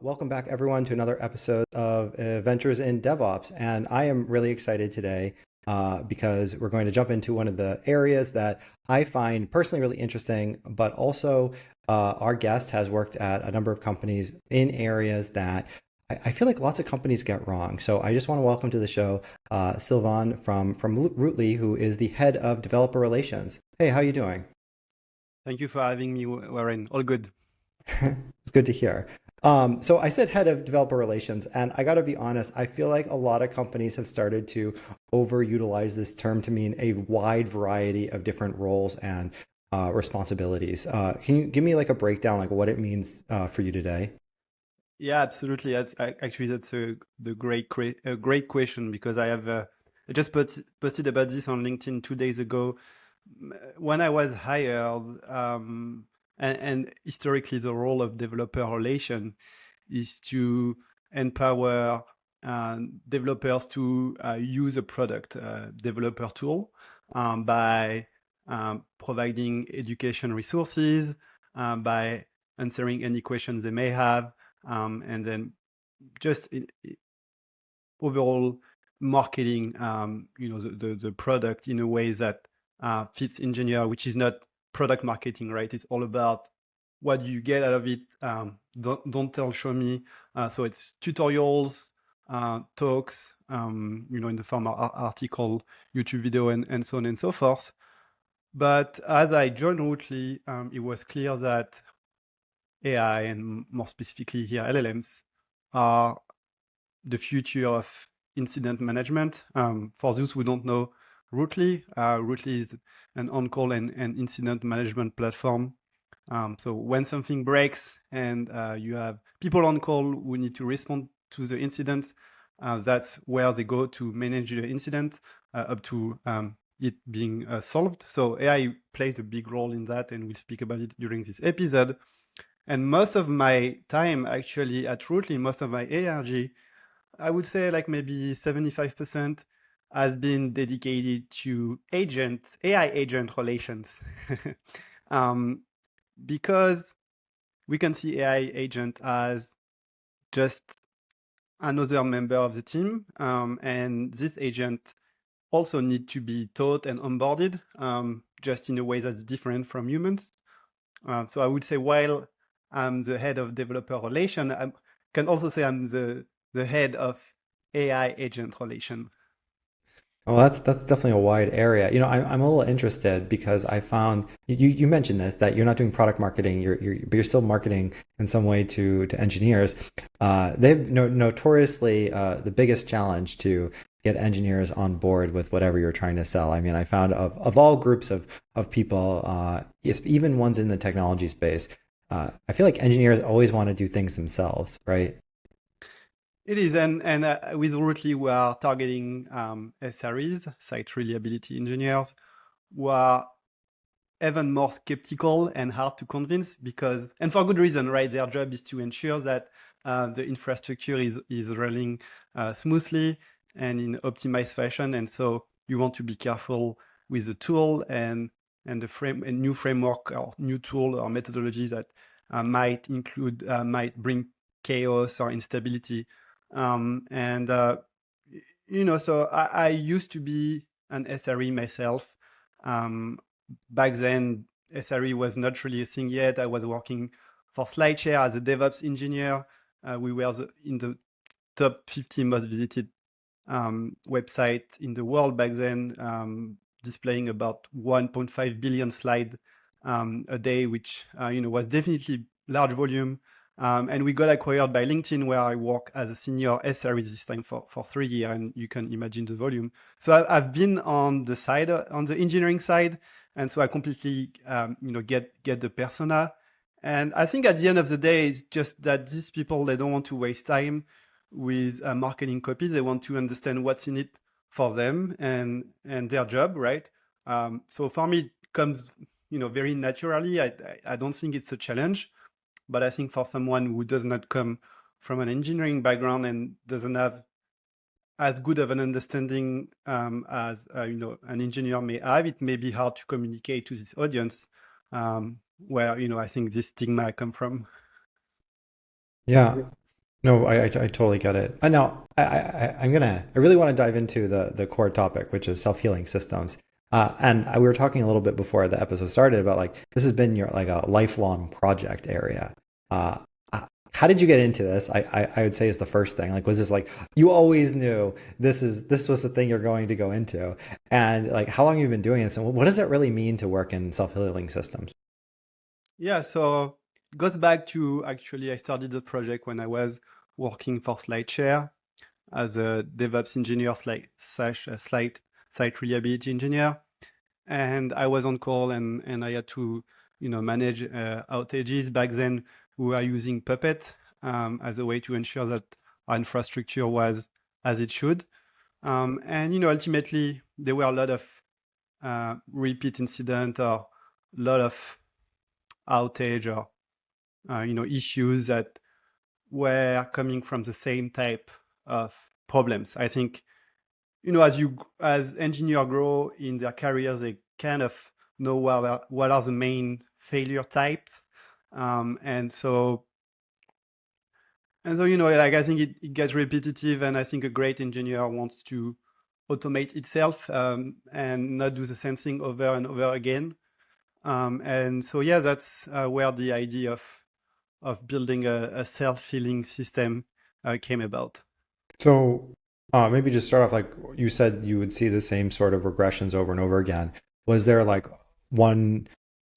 Welcome back, everyone, to another episode of Ventures in DevOps. And I am really excited today because we're going to jump into one of the areas that I find personally really interesting, but also our guest has worked at a number of companies in areas that I feel like lots of companies get wrong. So I just want to welcome to the show Sylvan from Rootly, who is the head of developer relations. Hey, how you doing? Thank you for having me, Warren. All good. It's good to hear. So I said head of developer relations, and I got to be honest, I feel like a lot of companies have started to overutilize this term to mean a wide variety of different roles and responsibilities. Can you give me like a breakdown, like what it means for you today? Yeah, absolutely. Actually that's a great question because I just posted about this on LinkedIn 2 days ago. When I was hired, and historically the role of developer relation is to empower developers to use a product, developer tool, by providing education resources, by answering any questions they may have, and then just overall marketing, the product in a way that fits engineer, which is not product marketing, right? It's all about what you get out of it. Don't tell, show me. So it's tutorials, talks, in the form of article, YouTube video, and so on and so forth. But as I joined Rootly, it was clear that AI, and more specifically here LLMs, are the future of incident management. For those who don't know Rootly is an on-call and incident management platform. So when something breaks and you have people on call who need to respond to the incident, that's where they go to manage the incident up to it being solved. So AI played a big role in that, and we'll speak about it during this episode. And most of my time actually at Rootly, most of my ARG, I would say like maybe 75% has been dedicated to AI agent relations. um, because we can see AI agent as just another member of the team. And this agent also need to be taught and onboarded, just in a way that's different from humans. So I would say while I'm the head of developer relation, I can also say I'm the head of AI agent relation. Well, that's definitely a wide area. I'm a little interested because I found you mentioned this that you're not doing product marketing, but you're still marketing in some way to engineers. They've notoriously the biggest challenge to get engineers on board with whatever you're trying to sell. I mean, I found of all groups of people, yes, even ones in the technology space, I feel like engineers always want to do things themselves, right? It is, and with Rootly, we are targeting SREs, site reliability engineers, who are even more skeptical and hard to convince because, and for good reason, right? Their job is to ensure that the infrastructure is running smoothly and in optimized fashion. And so you want to be careful with the tool and the new framework or new tool or methodology that might bring chaos or instability. And so I used to be an SRE myself. Um, Back then, SRE was not really a thing yet. I was working for SlideShare as a DevOps engineer. We were in the top 50 most visited website in the world back then, displaying about 1.5 billion slides a day, which was definitely large volume. And we got acquired by LinkedIn, where I work as a senior SRE this time for 3 years, and you can imagine the volume. So I've been on the side, on the engineering side, and so I completely, get the persona. And I think at the end of the day, it's just that these people, they don't want to waste time with marketing copy. They want to understand what's in it for them and their job, right? So for me, it comes, very naturally. I don't think it's a challenge, but I think for someone who does not come from an engineering background and doesn't have as good of an understanding as an engineer may have, it may be hard to communicate to this audience, where I think this stigma come from. Yeah. No, I totally get it. Now, I really want to dive into the core topic, which is self-healing systems. We were talking a little bit before the episode started about like this has been your like a lifelong project area. Uh, how did you get into this? I would say is the first thing. Like, was this like you always knew this was the thing you're going to go into, and like how long have you been doing this, and what does it really mean to work in self-healing systems? Yeah, so it goes back to actually I started the project when I was working for SlideShare as a DevOps engineer slash a site reliability engineer. And I was on call and I had to, manage outages. Back then, we were using Puppet as a way to ensure that our infrastructure was as it should. Ultimately, there were a lot of repeat incident or a lot of outage or, issues that were coming from the same type of problems. I think as engineer grow in their careers, they kind of know what are the main failure types, um, and so like I think it gets repetitive, and I think a great engineer wants to automate itself and not do the same thing over and over again. And so yeah, that's where the idea of building a self-healing system came about. So, maybe just start off like you said you would see the same sort of regressions over and over again. Was there like one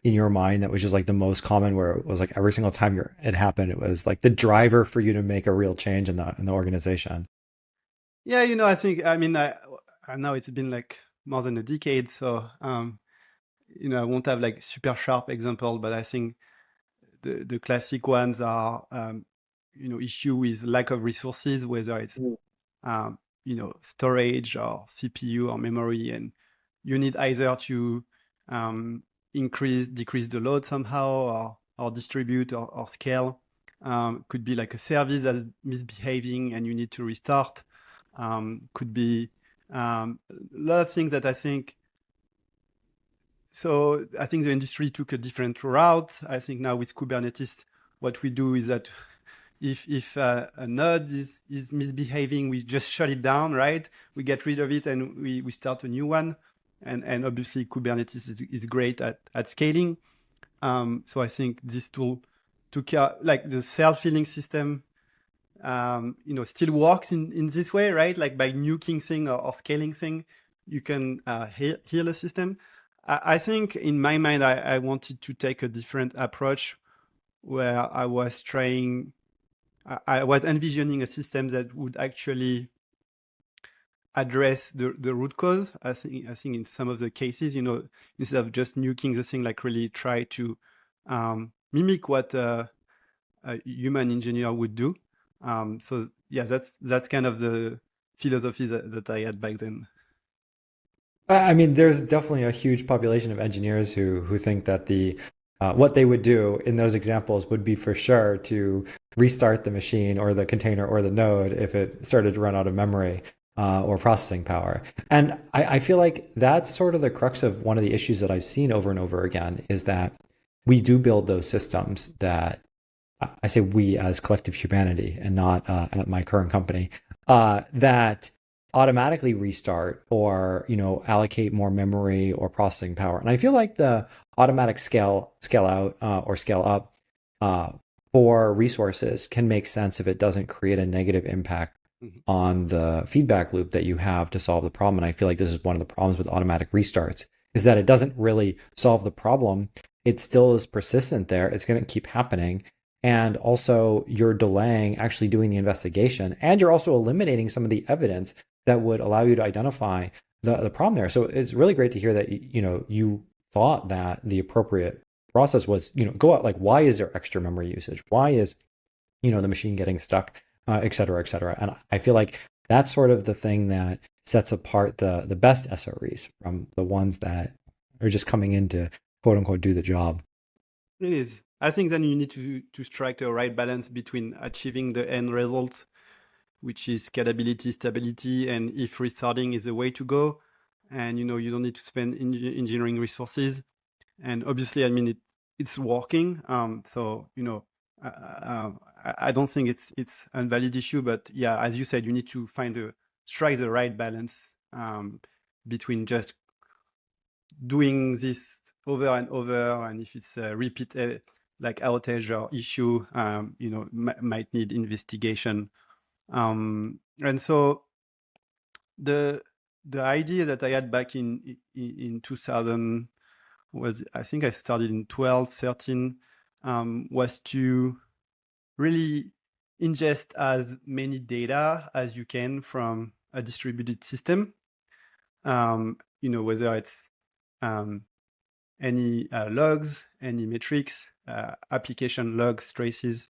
in your mind that was just like the most common where it was like every single time it happened, it was like the driver for you to make a real change in the organization? Yeah, I mean, I know it's been like more than a decade, so I won't have like super sharp example, but I think the classic ones are issue with lack of resources, whether it's storage or CPU or memory, and you need either to um, decrease the load somehow, or distribute or scale. Could be like a service that's misbehaving and you need to restart. Could be a lot of things that I think. So I think the industry took a different route. I think now with Kubernetes, what we do is that if a node is misbehaving, we just shut it down, right? We get rid of it and we start a new one. And obviously Kubernetes is great at scaling. So I think this tool took care, like the self-healing system, still works in this way, right? Like by nuking thing or scaling thing, you can heal a system. I think in my mind, I wanted to take a different approach where I was envisioning a system that would actually address the root cause. I think in some of the cases, instead of just nuking the thing, like really try to mimic what a human engineer would do. So yeah, that's kind of the philosophy that I had back then. I mean, there's definitely a huge population of engineers who think that the what they would do in those examples would be for sure to restart the machine or the container or the node if it started to run out of memory or processing power. And I feel like that's sort of the crux of one of the issues that I've seen over and over again is that we do build those systems that I say we as collective humanity and not at my current company that automatically restart or allocate more memory or processing power. And I feel like the automatic scale out or scale up uh, for resources can make sense if it doesn't create a negative impact Mhm. on the feedback loop that you have to solve the problem. And I feel like this is one of the problems with automatic restarts is that it doesn't really solve the problem. It still is persistent there. It's going to keep happening. And also, you're delaying actually doing the investigation, and you're also eliminating some of the evidence that would allow you to identify the problem there. So it's really great to hear that you thought that the appropriate process was go out like why is there extra memory usage? Why is the machine getting stuck, et cetera, et cetera. And I feel like that's sort of the thing that sets apart the best SREs from the ones that are just coming in to quote unquote do the job. It is. I think then you need to strike the right balance between achieving the end result, which is scalability, stability, and if restarting is the way to go, and you don't need to spend engineering resources. And obviously, I mean it's working. So I don't think it's a valid issue, but yeah, as you said, you need to strike the right balance between just doing this over and over, and if it's a repeat like outage or issue, might need investigation. And so the the idea that I had back in 2000 was, I think I started in 12, 13, was to really ingest as many data as you can from a distributed system. Whether it's um, any logs, any metrics, application logs, traces,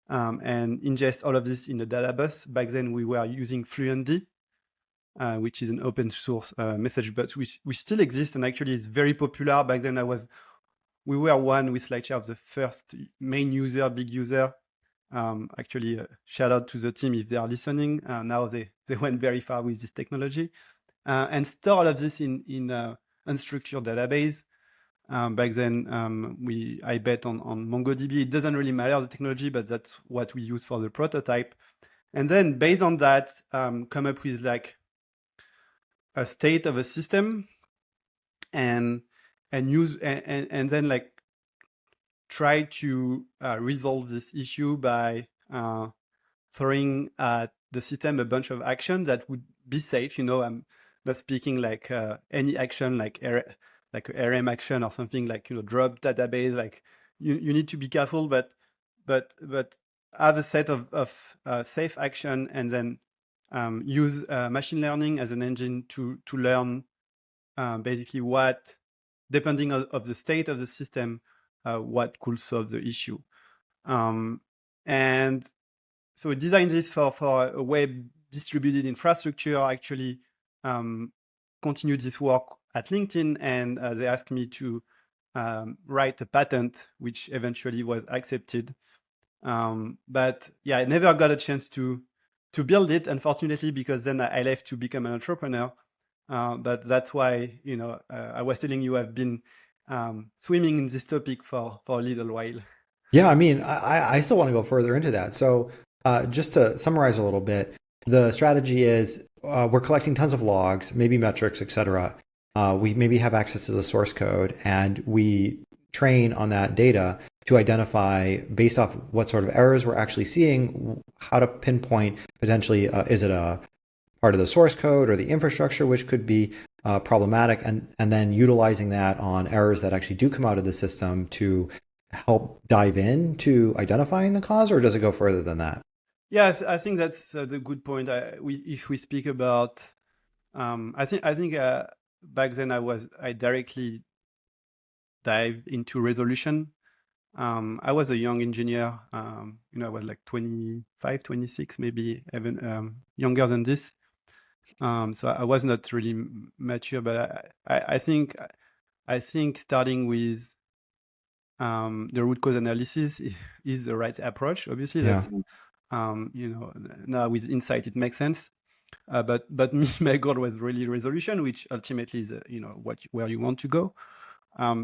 and ingest all of this in a data bus. Back then, we were using FluentD, which is an open source message bus, which still exists and actually is very popular. Back then, we were one with Lightshare of the first main user, big user. Actually, shout out to the team if they are listening. Now they went very far with this technology, and store all of this in unstructured database. Back then, I bet on MongoDB. It doesn't really matter the technology, but that's what we use for the prototype. And then based on that, come up with like a state of a system, and use and then like try to resolve this issue by throwing at the system a bunch of actions that would be safe. I'm not speaking like any action like like a RM action or something like drop database. Like you need to be careful, but have a set of safe action, and then use machine learning as an engine to learn basically what, depending of the state of the system, what could solve the issue. And so we designed this for a web distributed infrastructure. Actually, continued this work at LinkedIn, and they asked me to write a patent, which eventually was accepted. But yeah, I never got a chance to build it, unfortunately, because then I left to become an entrepreneur. But that's why, I was telling you, I've been swimming in this topic for a little while. Yeah, I mean, I still want to go further into that. So, just to summarize a little bit, the strategy is we're collecting tons of logs, maybe metrics, etc. We maybe have access to the source code, and we train on that data to identify, based off what sort of errors we're actually seeing, how to pinpoint potentially, is it a part of the source code or the infrastructure, which could be problematic, and then utilizing that on errors that actually do come out of the system to help dive into identifying the cause, or does it go further than that? Yes, I think that's the good point. If we speak about, I think back then I directly dived into resolution. I was a young engineer. I was like 25, 26, maybe even younger than this. So I was not really mature, but I think starting with the root cause analysis is the right approach. Obviously, Yeah. that's now with insight it makes sense. But me, my goal was really resolution, which ultimately is where you want to go.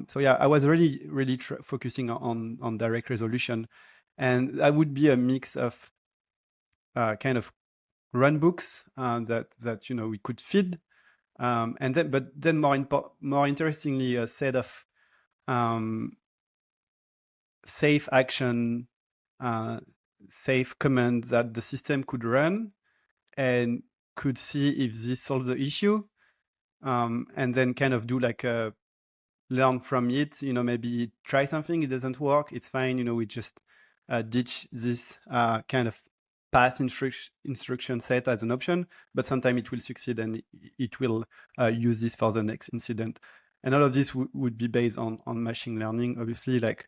So yeah, I was really focusing on direct resolution, and that would be a mix of kind of run books that we could feed, and then more interestingly, a set of um, safe action, uh, safe commands that the system could run and could see if this solves the issue, and then kind of do like a learn from it. Maybe try something, it doesn't work, it's fine. We just ditch this kind of past instruction set as an option, but sometimes it will succeed, and it will use this for the next incident. And all of this would be based on machine learning, obviously. Like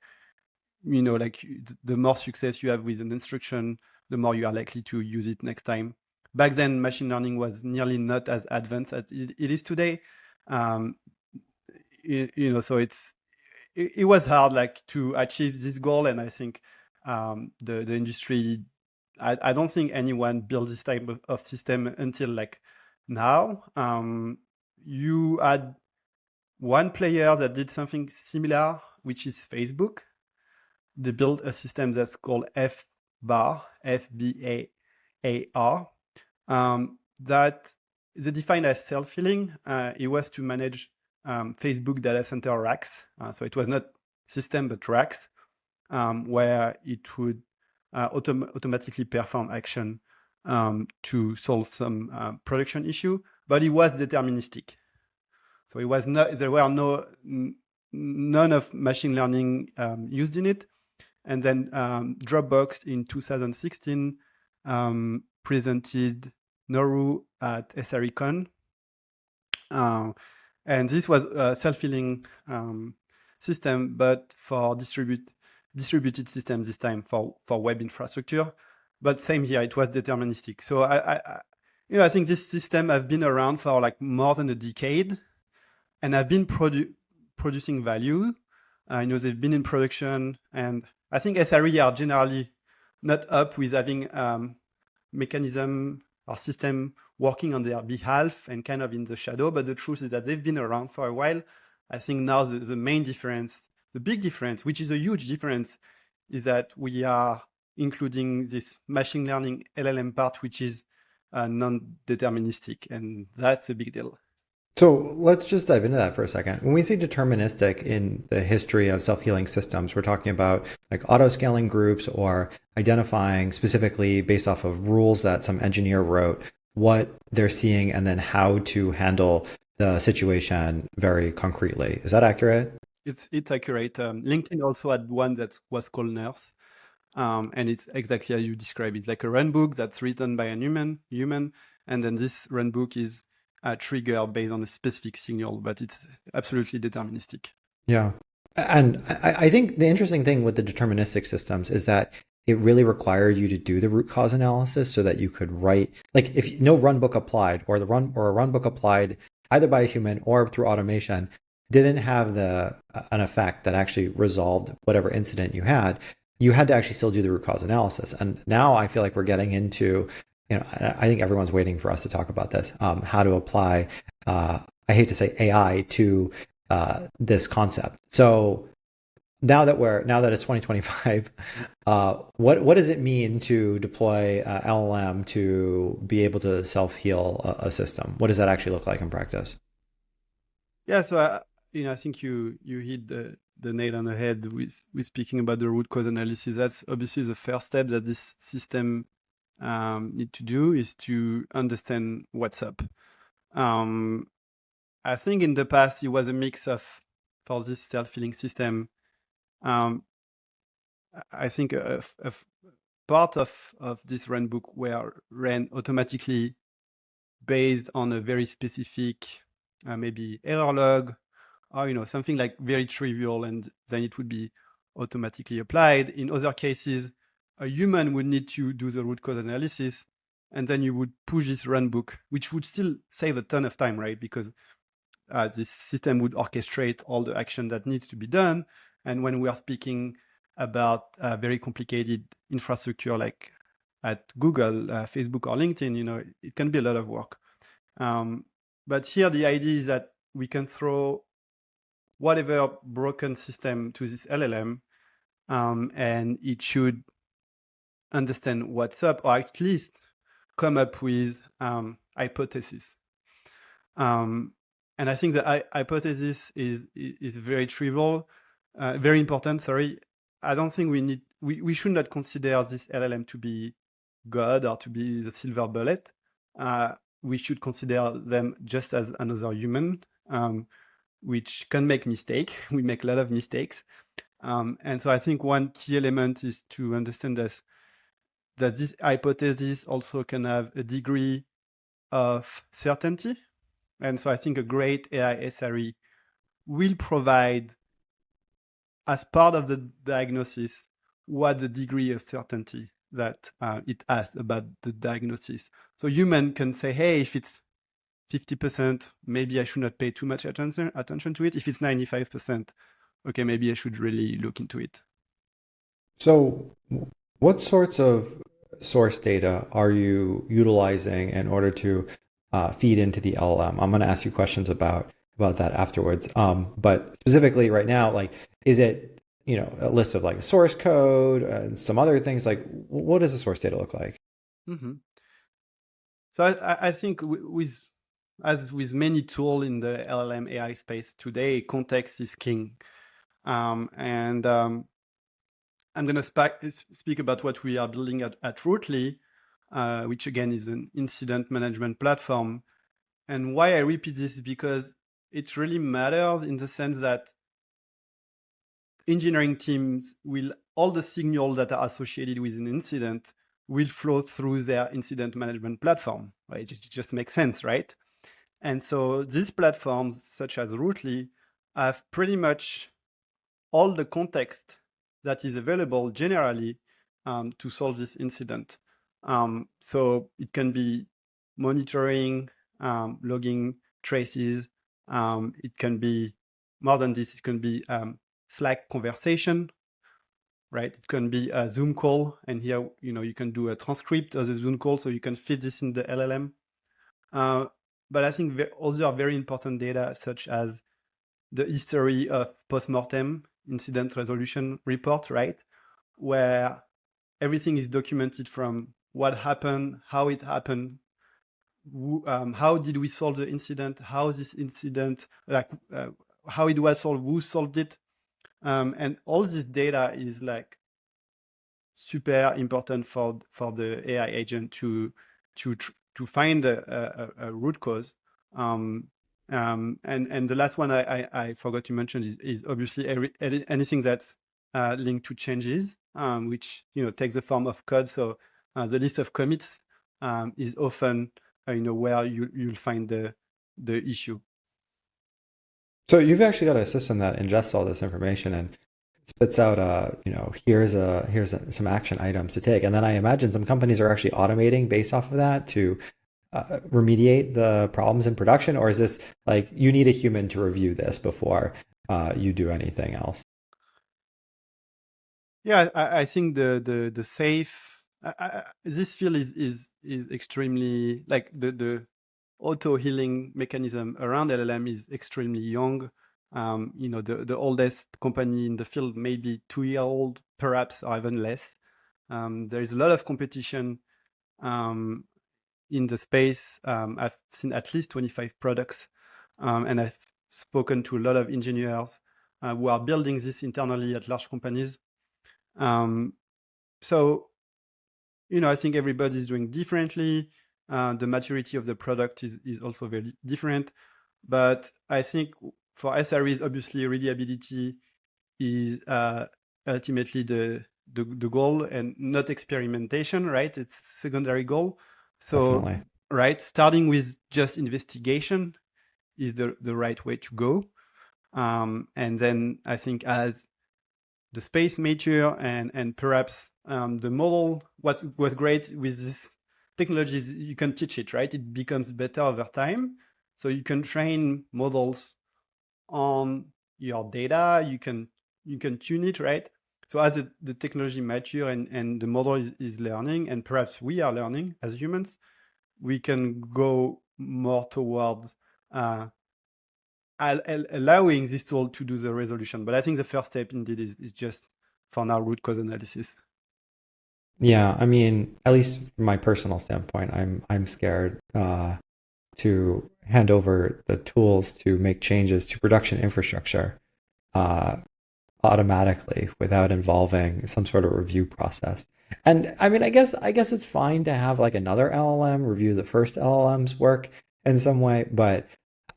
the more success you have with an instruction, the more you are likely to use it next time. Back then, machine learning was nearly not as advanced as it is today. Um, so it was hard like to achieve this goal, and I think the industry, I don't think anyone built this type of system until like now. You had one player that did something similar, which is Facebook. They built a system that's called bar, FBAAR, that they defined as self-healing. It was to manage Facebook data center racks. So it was not system, but racks, where it would automatically perform action to solve some production issue, but it was deterministic. So it was not, there were none of machine learning used in it. And then Dropbox in 2016 presented Noru at SRECon. And this was a self-healing system, but for distributed systems this time for web infrastructure. But same here, it was deterministic. So I think this system has been around for like more than a decade, and have been producing value. They've been in production, and I think SRE are generally not up with having mechanism or system working on their behalf and kind of in the shadow. But the truth is that they've been around for a while. I think now the main difference, the big difference, which is a huge difference, is that we are including this machine learning LLM part, which is non-deterministic, and that's a big deal. So let's just dive into that for a second. When we say deterministic in the history of self-healing systems, we're talking about like auto-scaling groups or identifying specifically based off of rules that some engineer wrote what they're seeing and then how to handle the situation very concretely. Is that accurate? It's accurate. LinkedIn also had one that was called Nurse, and it's exactly as you describe it, like a runbook that's written by a human, and then this runbook is triggered based on a specific signal, but it's absolutely deterministic. Yeah. And I think the interesting thing with the deterministic systems is that it really required you to do the root cause analysis so that you could write, like if no run book applied or a run book applied either by a human or through automation didn't have an effect that actually resolved whatever incident you had to actually still do the root cause analysis. And now I feel like we're getting into, I think everyone's waiting for us to talk about this, how to apply, I hate to say AI to this concept. So now that it's 2025, what does it mean to deploy LLM to be able to self-heal a system? What does that actually look like in practice? Yeah, so I think you hit the nail on the head with speaking about the root cause analysis. That's obviously the first step that this system need to do, is to understand what's up. I think in the past it was a mix of, for this self-healing system, I think a part of this runbook were ran automatically based on a very specific maybe error log, or something like very trivial, and then it would be automatically applied. In other cases, a human would need to do the root cause analysis, and then you would push this runbook, which would still save a ton of time, right? Because this system would orchestrate all the action that needs to be done. And when we are speaking about very complicated infrastructure like at Google, Facebook, or LinkedIn, it can be a lot of work. But here the idea is that we can throw whatever broken system to this LLM, and it should understand what's up, or at least come up with hypothesis. And I think the hypothesis is very trivial, very important. Sorry, I don't think we should not consider this LLM to be God or to be the silver bullet. We should consider them just as another human, which can make mistake. We make a lot of mistakes, and so I think one key element is to understand that this hypothesis also can have a degree of certainty. And so I think a great AI SRE will provide, as part of the diagnosis, what the degree of certainty that it has about the diagnosis. So human can say, hey, if it's 50%, maybe I should not pay too much attention to it. If it's 95%, okay, maybe I should really look into it. So what sorts of source data are you utilizing in order to feed into the LLM? I'm going to ask you questions about that afterwards. But specifically right now, like, is it a list of like source code and some other things. Like, what does the source data look like? Hmm. So I think with as with many tools in the LLM AI space today, context is king. And I'm going to speak about what we are building at Rootly, which again is an incident management platform. And why I repeat this is because it really matters in the sense that engineering teams will, all the signals that are associated with an incident will flow through their incident management platform, right? It just makes sense, right? And so these platforms, such as Rootly, have pretty much all the context that is available generally to solve this incident. So it can be monitoring, logging traces. It can be more than this. It can be Slack conversation, right? It can be a Zoom call, and here you can do a transcript of the Zoom call, so you can fit this in the LLM. But I think other very important data, such as the history of postmortem incident resolution report, right? Where everything is documented from what happened, how it happened, how did we solve the incident, how this incident, how it was solved, who solved it. And all this data is like super important for the AI agent to find a root cause. Um, and the last one I forgot to mention is obviously anything that's linked to changes, which takes the form of code. So the list of commits is often where you'll find the issue. So you've actually got a system that ingests all this information and spits out some action items to take. And then I imagine some companies are actually automating based off of that to remediate the problems in production, or is this like you need a human to review this before you do anything else? Yeah, I think the safe this field is extremely, like, the auto healing mechanism around LLM is extremely young. The oldest company in the field may be 2 year old, perhaps, or even less. There is a lot of competition um, in the space. I've seen at least 25 products, and I've spoken to a lot of engineers who are building this internally at large companies. Um, so, I think everybody's doing differently. The maturity of the product is also very different. But I think for SREs, obviously, reliability is ultimately the goal, and not experimentation, right? It's secondary goal. So, Definitely. right, starting with just investigation is the right way to go. And then I think as the space mature and perhaps the model, what was great with this technology is you can teach it, right? It becomes better over time. So you can train models on your data. You can tune it, right? So as the technology mature and the model is learning, and perhaps we are learning as humans, we can go more towards uh, allowing this tool to do the resolution. But I think the first step indeed is just, for now, root cause analysis. Yeah, I mean, at least from my personal standpoint, I'm scared to hand over the tools to make changes to production infrastructure uh, automatically without involving some sort of review process. And I mean, I guess it's fine to have like another LLM review the first LLM's work in some way, but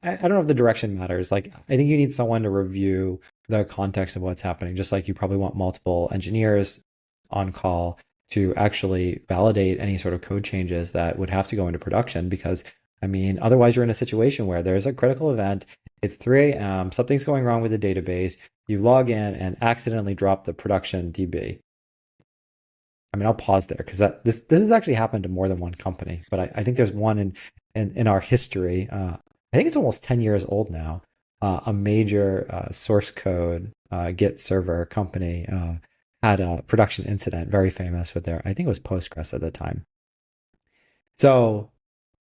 I don't know if the direction matters. Like, I think you need someone to review the context of what's happening, just like you probably want multiple engineers on call to actually validate any sort of code changes that would have to go into production. Because, I mean, otherwise you're in a situation where there's a critical event, it's 3 a.m., something's going wrong with the database, you log in and accidentally drop the production DB. I mean, I'll pause there because this has actually happened to more than one company, but I think there's one in our history. I think it's almost 10 years old now. A major source code Git server company had a production incident, very famous with their, I think it was Postgres at the time. So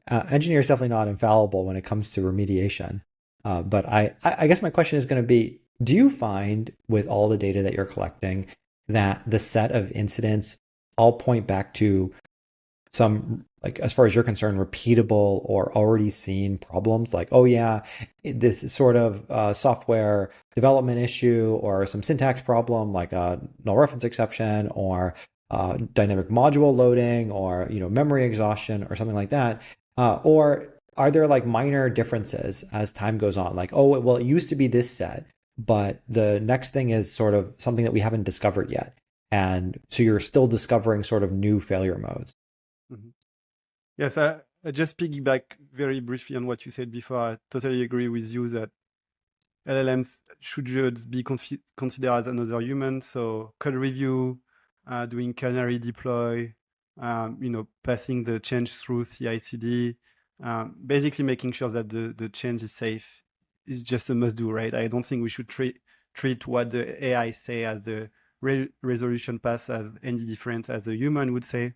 engineers definitely not infallible when it comes to remediation. But I guess my question is going to be, Do you find with all the data that you're collecting that the set of incidents all point back to some, like, as far as you're concerned, repeatable or already seen problems? Like, oh yeah, this is sort of software development issue or some syntax problem, like a null reference exception or dynamic module loading or memory exhaustion or something like that, or are there like minor differences as time goes on? Like, oh, well, it used to be this set, but the next thing is sort of something that we haven't discovered yet. And so you're still discovering sort of new failure modes. Mhm. Yes, I just piggyback very briefly on what you said before. I totally agree with you that LLMs should just be considered as another human. So code review, doing canary deploy, passing the change through CI/CD, basically making sure that the change is safe is just a must do, right? I don't think we should treat what the AI say as the resolution path as any different as a human would say.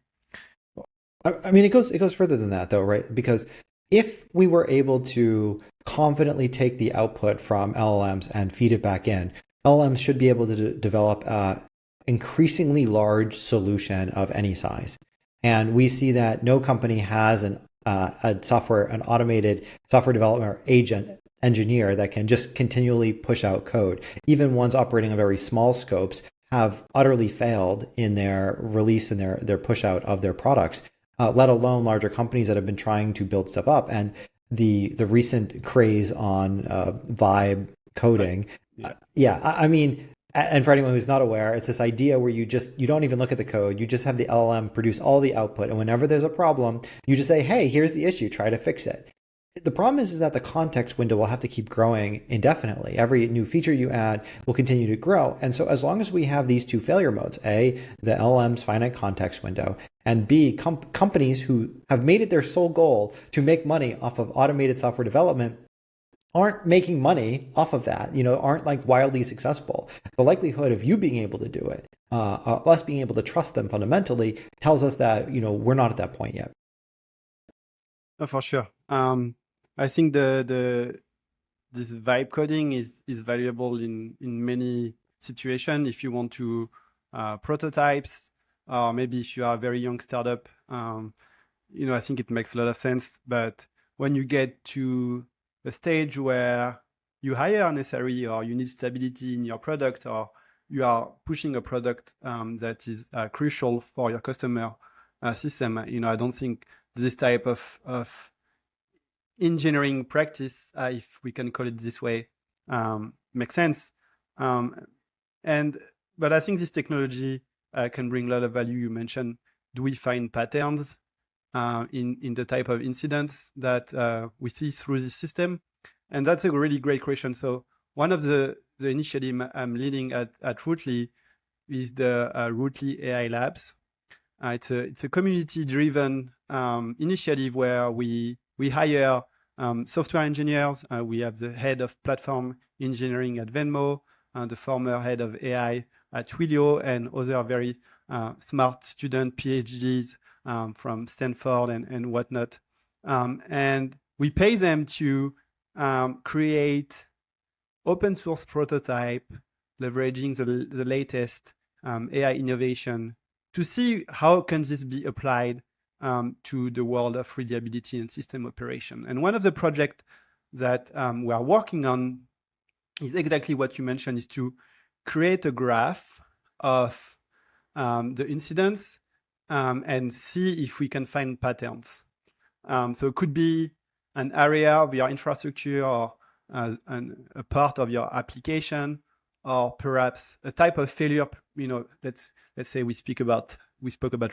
I mean, it goes further than that, though, right? Because if we were able to confidently take the output from LLMs and feed it back in, LLMs should be able to develop a increasingly large solution of any size. And we see that no company has an automated software development agent engineer that can just continually push out code. Even ones operating on very small scopes have utterly failed in their release and their push out of their products, let alone larger companies that have been trying to build stuff up. And the recent craze on vibe Right. coding, Yeah. yeah, I mean, and for anyone who's not aware, it's this idea where you don't even look at the code, you just have the LLM produce all the output, and whenever there's a problem, you just say, "Hey, here's the issue. Try to fix it." The problem is that the context window will have to keep growing indefinitely. Every new feature you add will continue to grow. And so, as long as we have these two failure modes, A, the LLM's finite context window, and B, companies who have made it their sole goal to make money off of automated software development aren't making money off of that, aren't like wildly successful. The likelihood of you being able to do it, us being able to trust them fundamentally, tells us that, we're not at that point yet. Oh, for sure. I think the this vibe coding is valuable in many situations. If you want to prototypes, or maybe if you are a very young startup, I think it makes a lot of sense. But when you get to a stage where you hire an SRE or you need stability in your product or you are pushing a product that is crucial for your customer system, I don't think this type of engineering practice, if we can call it this way, makes sense. Um, and but I think this technology can bring a lot of value. You mentioned, do we find patterns in the type of incidents that we see through this system? And that's a really great question. So one of the initiative I'm leading at Rootly is the Rootly AI Labs. It's a community-driven initiative where we hire software engineers. We have the head of platform engineering at Venmo, the former head of AI at Twilio, and other very smart student PhDs from Stanford and whatnot. And we pay them to create open source prototype, leveraging the latest AI innovation to see how can this be applied to the world of reliability and system operation. And one of the projects that we are working on is exactly what you mentioned, is to create a graph of the incidents and see if we can find patterns. So it could be an area of your infrastructure or a part of your application, or perhaps a type of failure. Let's say we spoke about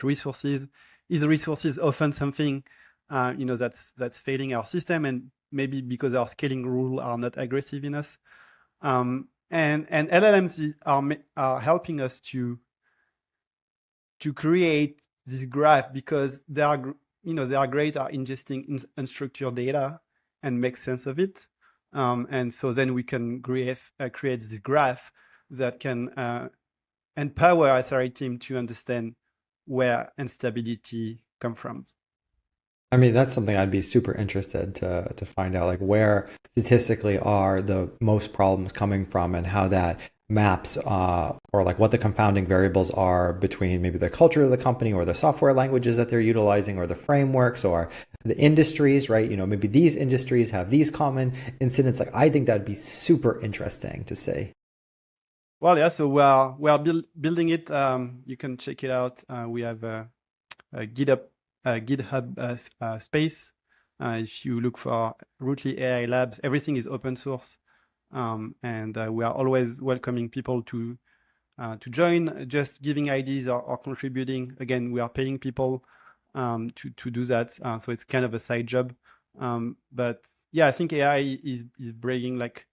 resources. Is the resources often something that's failing our system, and maybe because our scaling rules are not aggressive enough? And LLMs are helping us to create this graph because they are great at ingesting unstructured data and make sense of it. And so then we can create this graph that can empower our SRE team to understand where instability come from. I mean, that's something I'd be super interested to find out, like where statistically are the most problems coming from, and how that maps, or like what the confounding variables are between maybe the culture of the company, or the software languages that they're utilizing, or the frameworks, or the industries, right? Maybe these industries have these common incidents. Like, I think that'd be super interesting to see. Well, yeah, so we are building it. You can check it out. We have a GitHub space. If you look for Rootly AI Labs, everything is open source, and we are always welcoming people to join, just giving ideas or contributing. Again, we are paying people to do that, so it's kind of a side job. But yeah, I think AI is bringing like,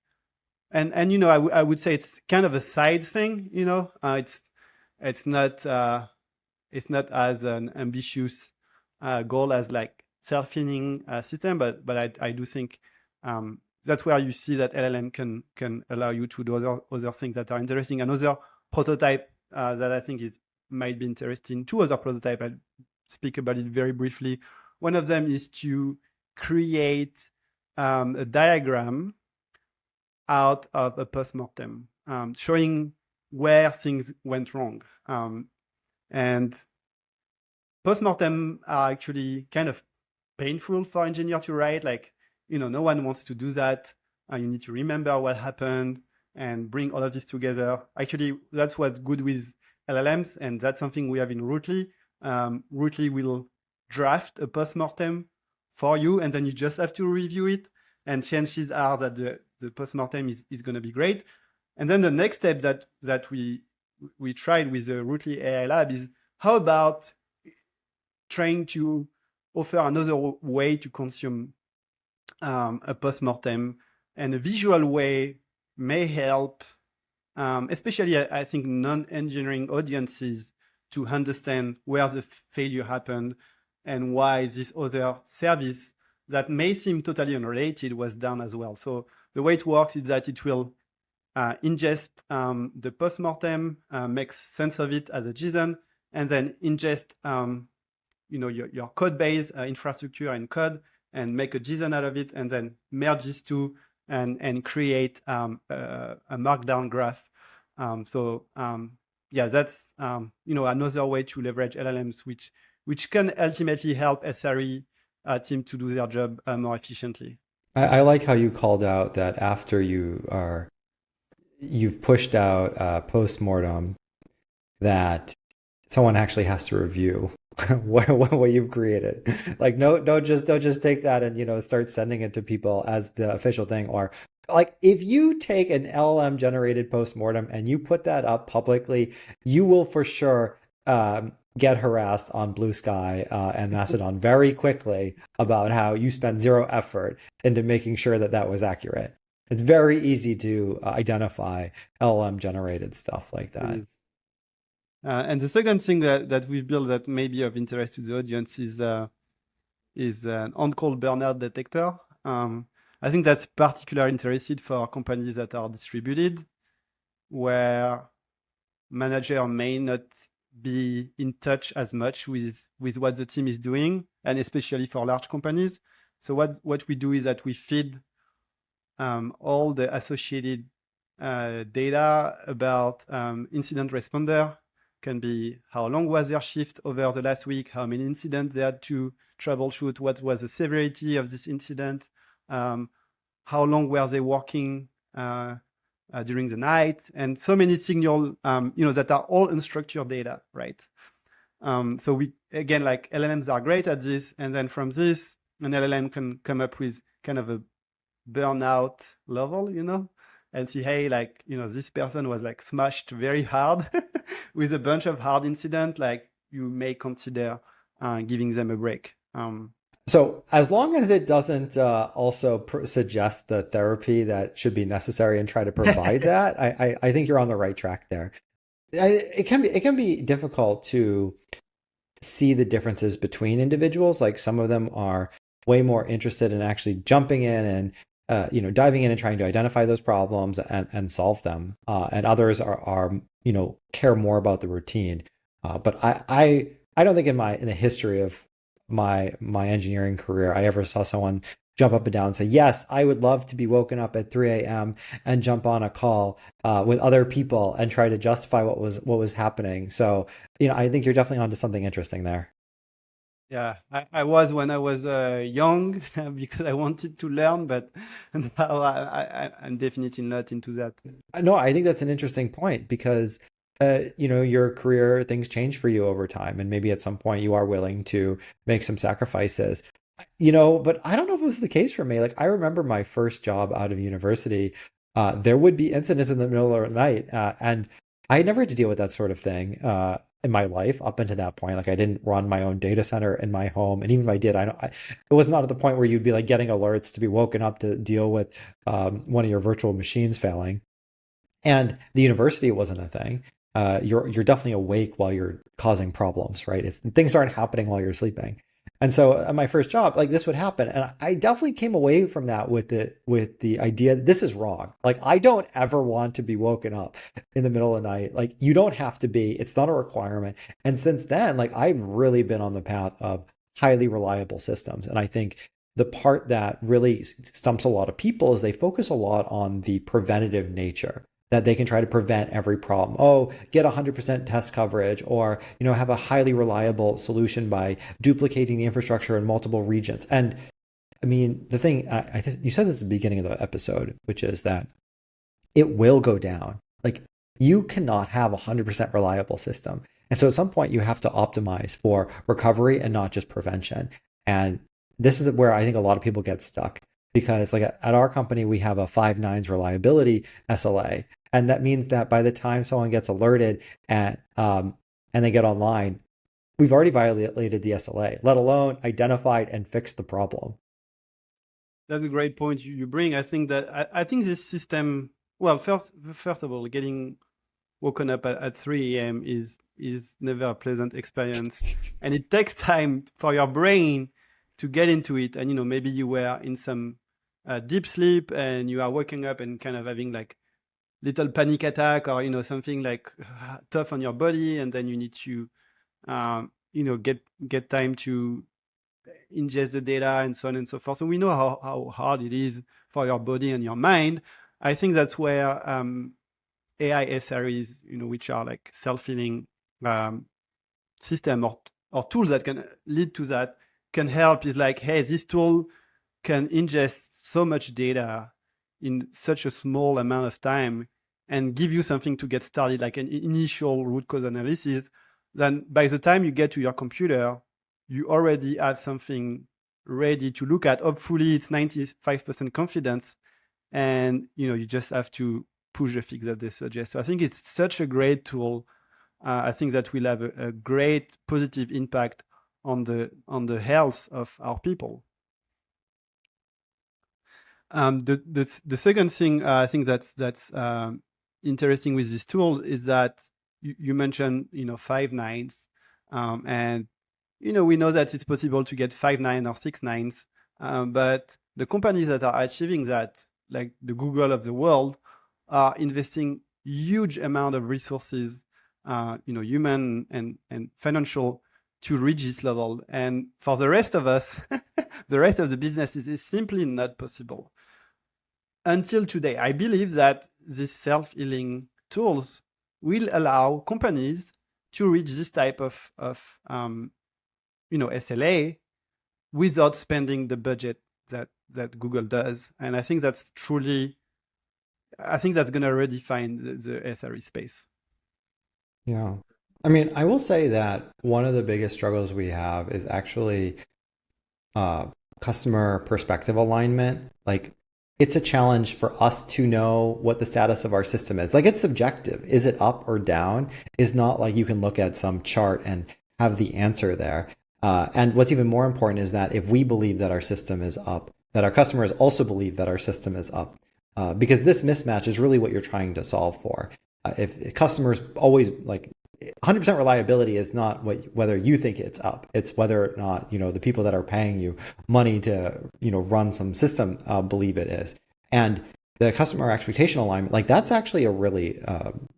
and I would say it's kind of a side thing. It's not it's not as an ambitious goal as like self-healing system, but I do think that's where you see that LLM can allow you to do other things that are interesting. Another prototype that I think is might be interesting. Two other prototype. I'll speak about it very briefly. One of them is to create a diagram out of a postmortem, showing where things went wrong. And postmortem are actually kind of painful for engineer to write. Like, no one wants to do that. You need to remember what happened and bring all of this together. Actually, that's what's good with LLMs, and that's something we have in Rootly. Rootly will draft a postmortem for you, and then you just have to review it. And chances are that the postmortem is going to be great. And then the next step that we tried with the Rootly AI Lab is, how about trying to offer another way to consume a postmortem, and a visual way may help, especially I think non-engineering audiences, to understand where the failure happened and why this other service that may seem totally unrelated was down as well. So the way it works is that it will ingest the postmortem, make sense of it as a JSON, and then ingest your code base, infrastructure and code, and make a JSON out of it, and then merge these two and create a markdown graph. Yeah, that's another way to leverage LLMs, which can ultimately help SRE team to do their job more efficiently. I like how you called out that after you've pushed out post-mortem, that someone actually has to review what you've created. Like, no, don't just take that and start sending it to people as the official thing. Or like, if you take an LLM generated postmortem and you put that up publicly, you will for sure get harassed on Blue Sky and Mastodon very quickly about how you spent zero effort into making sure that that was accurate. It's very easy to identify LLM generated stuff like It that. is. And the second thing that we've built that may be of interest to the audience is an on-call burnout detector. I think that's particularly interested for companies that are distributed, where manager may not be in touch as much with what the team is doing, and especially for large companies. So what we do is that we feed all the associated data about incident responder. Can be how long was their shift over the last week, how many incidents they had to troubleshoot, what was the severity of this incident, how long were they working during the night, and so many signal that are all unstructured data, right? So we, again, like, LLMs are great at this, and then from this, an LLM can come up with kind of a burnout level, and see, hey, like, this person was like smashed very hard with a bunch of hard incident, like, you may consider giving them a break. So as long as it doesn't also suggest the therapy that should be necessary and try to provide that, I think you're on the right track there. It can be difficult to see the differences between individuals. Like, some of them are way more interested in actually jumping in and diving in and trying to identify those problems and solve them, and others are care more about the routine. But I don't think in the history of my engineering career I ever saw someone jump up and down and say, yes, I would love to be woken up at 3 a.m. and jump on a call with other people and try to justify what was happening. So, I think you're definitely onto something interesting there. Yeah, I was when I was young because I wanted to learn, but now I'm definitely not into that. No, I think that's an interesting point because your career, things change for you over time, and maybe at some point you are willing to make some sacrifices. But I don't know if it was the case for me. Like I remember my first job out of university, there would be incidents in the middle of the night, and I never had to deal with that sort of thing in my life up until that point. Like I didn't run my own data center in my home, and even if I did, it was not at the point where you'd be like getting alerts to be woken up to deal with one of your virtual machines failing. And the university wasn't a thing. You're definitely awake while you're causing problems, right? Things aren't happening while you're sleeping. And so at my first job, like this would happen, and I definitely came away from that with the idea that this is wrong. Like I don't ever want to be woken up in the middle of the night. Like you don't have to be. It's not a requirement. And since then, like I've really been on the path of highly reliable systems, and I think the part that really stumps a lot of people is they focus a lot on the preventative nature that they can try to prevent every problem. Oh, get 100% test coverage, or have a highly reliable solution by duplicating the infrastructure in multiple regions. And I mean, the thing you said this at the beginning of the episode, which is that it will go down. Like you cannot have a 100% reliable system. And so at some point you have to optimize for recovery and not just prevention. And this is where I think a lot of people get stuck because like at our company, we have a 5 nines reliability SLA. And that means that by the time someone gets alerted and they get online, we've already violated the SLA, let alone identified and fixed the problem. That's a great point you bring. I think this system. Well, first of all, getting woken up at 3 a.m. is never a pleasant experience, and it takes time for your brain to get into it. And maybe you were in some deep sleep, and you are waking up and kind of having like little panic attack, or something like tough on your body, and then you need to get time to ingest the data and so on and so forth. So we know how hard it is for your body and your mind. I think that's where AI SREs, which are like self-healing um, system or tools that can lead to that, can help. Is like, hey, this tool can ingest so much data in such a small amount of time and give you something to get started, like an initial root cause analysis. Then by the time you get to your computer, you already have something ready to look at. Hopefully it's 95% confidence, and you just have to push the fix that they suggest. So I think it's such a great tool. I think that will have a great positive impact on the health of our people. The second thing I think that's interesting with this tool is that you mentioned 5 nines, and we know that it's possible to get 5 9 or 6 nines, but the companies that are achieving that, like the Google of the world, are investing huge amount of resources, human and financial, to reach this level. And for the rest of us, the rest of the business is simply not possible. Until today, I believe that these self-healing tools will allow companies to reach this type of SLA without spending the budget that Google does. And I think that's going to redefine the SRE space. Yeah. I mean, I will say that one of the biggest struggles we have is actually uh, customer perspective alignment. Like, it's a challenge for us to know what the status of our system is. Like, it's subjective. Is it up or down? Is not like you can look at some chart and have the answer there. And what's even more important is that if we believe that our system is up, that our customers also believe that our system is up. Because this mismatch is really what you're trying to solve for. If customers always like 100% reliability is not whether you think it's up. It's whether or not, the people that are paying you money to, run some system believe it is. And the customer expectation alignment, like that's actually a really,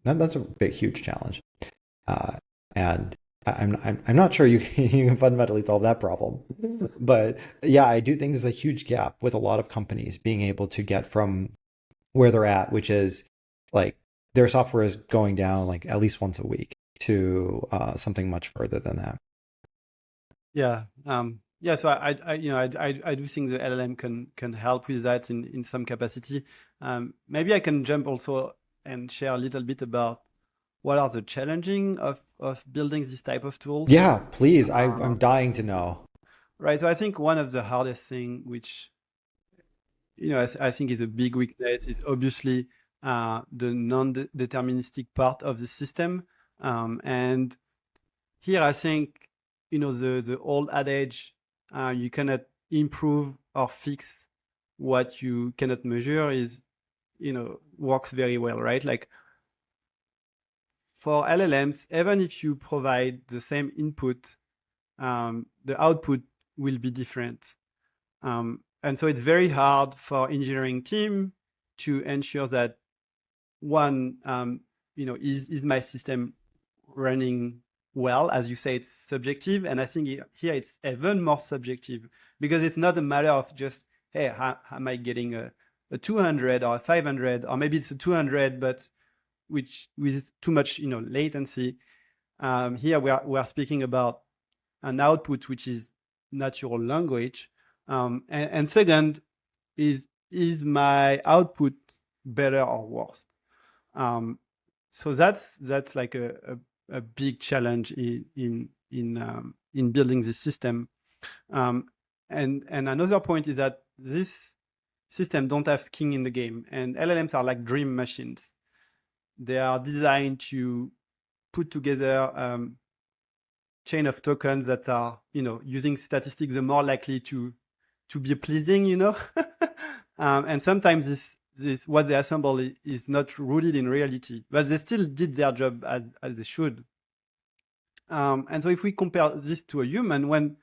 that's a big, huge challenge. And I'm not sure you can, you can fundamentally solve that problem. But yeah, I do think there's a huge gap with a lot of companies being able to get from where they're at, which is like their software is going down like at least once a week to something much further than that. Yeah. Yeah. So I do think the LLM can help with that in some capacity. Maybe I can jump also and share a little bit about what are the challenging of building this type of tools. Yeah, please. Uh, I'm dying to know. right. So I think one of the hardest thing, which I think is a big weakness, is obviously the non-deterministic part of the system. And here I think the old adage, you cannot improve or fix what you cannot measure, is works very well, right? Like for LLMs, even if you provide the same input, the output will be different. And so it's very hard for engineering team to ensure that one, is my system running well? As you say, it's subjective, and I think here it's even more subjective, because it's not a matter of just, hey, how am I getting a 200 or a 500, or maybe it's a 200 but which with too much latency. Here we are speaking about an output which is natural language. And second, is my output better or worse? Um, so that's like a big challenge in building this system. Um, and another point is that this system don't have skin in the game, and LLMs are like dream machines. They are designed to put together chain of tokens that are using statistics the more likely to be pleasing. And sometimes this what they assemble is not rooted in reality, but they still did their job as they should. And so if we compare this to a human, when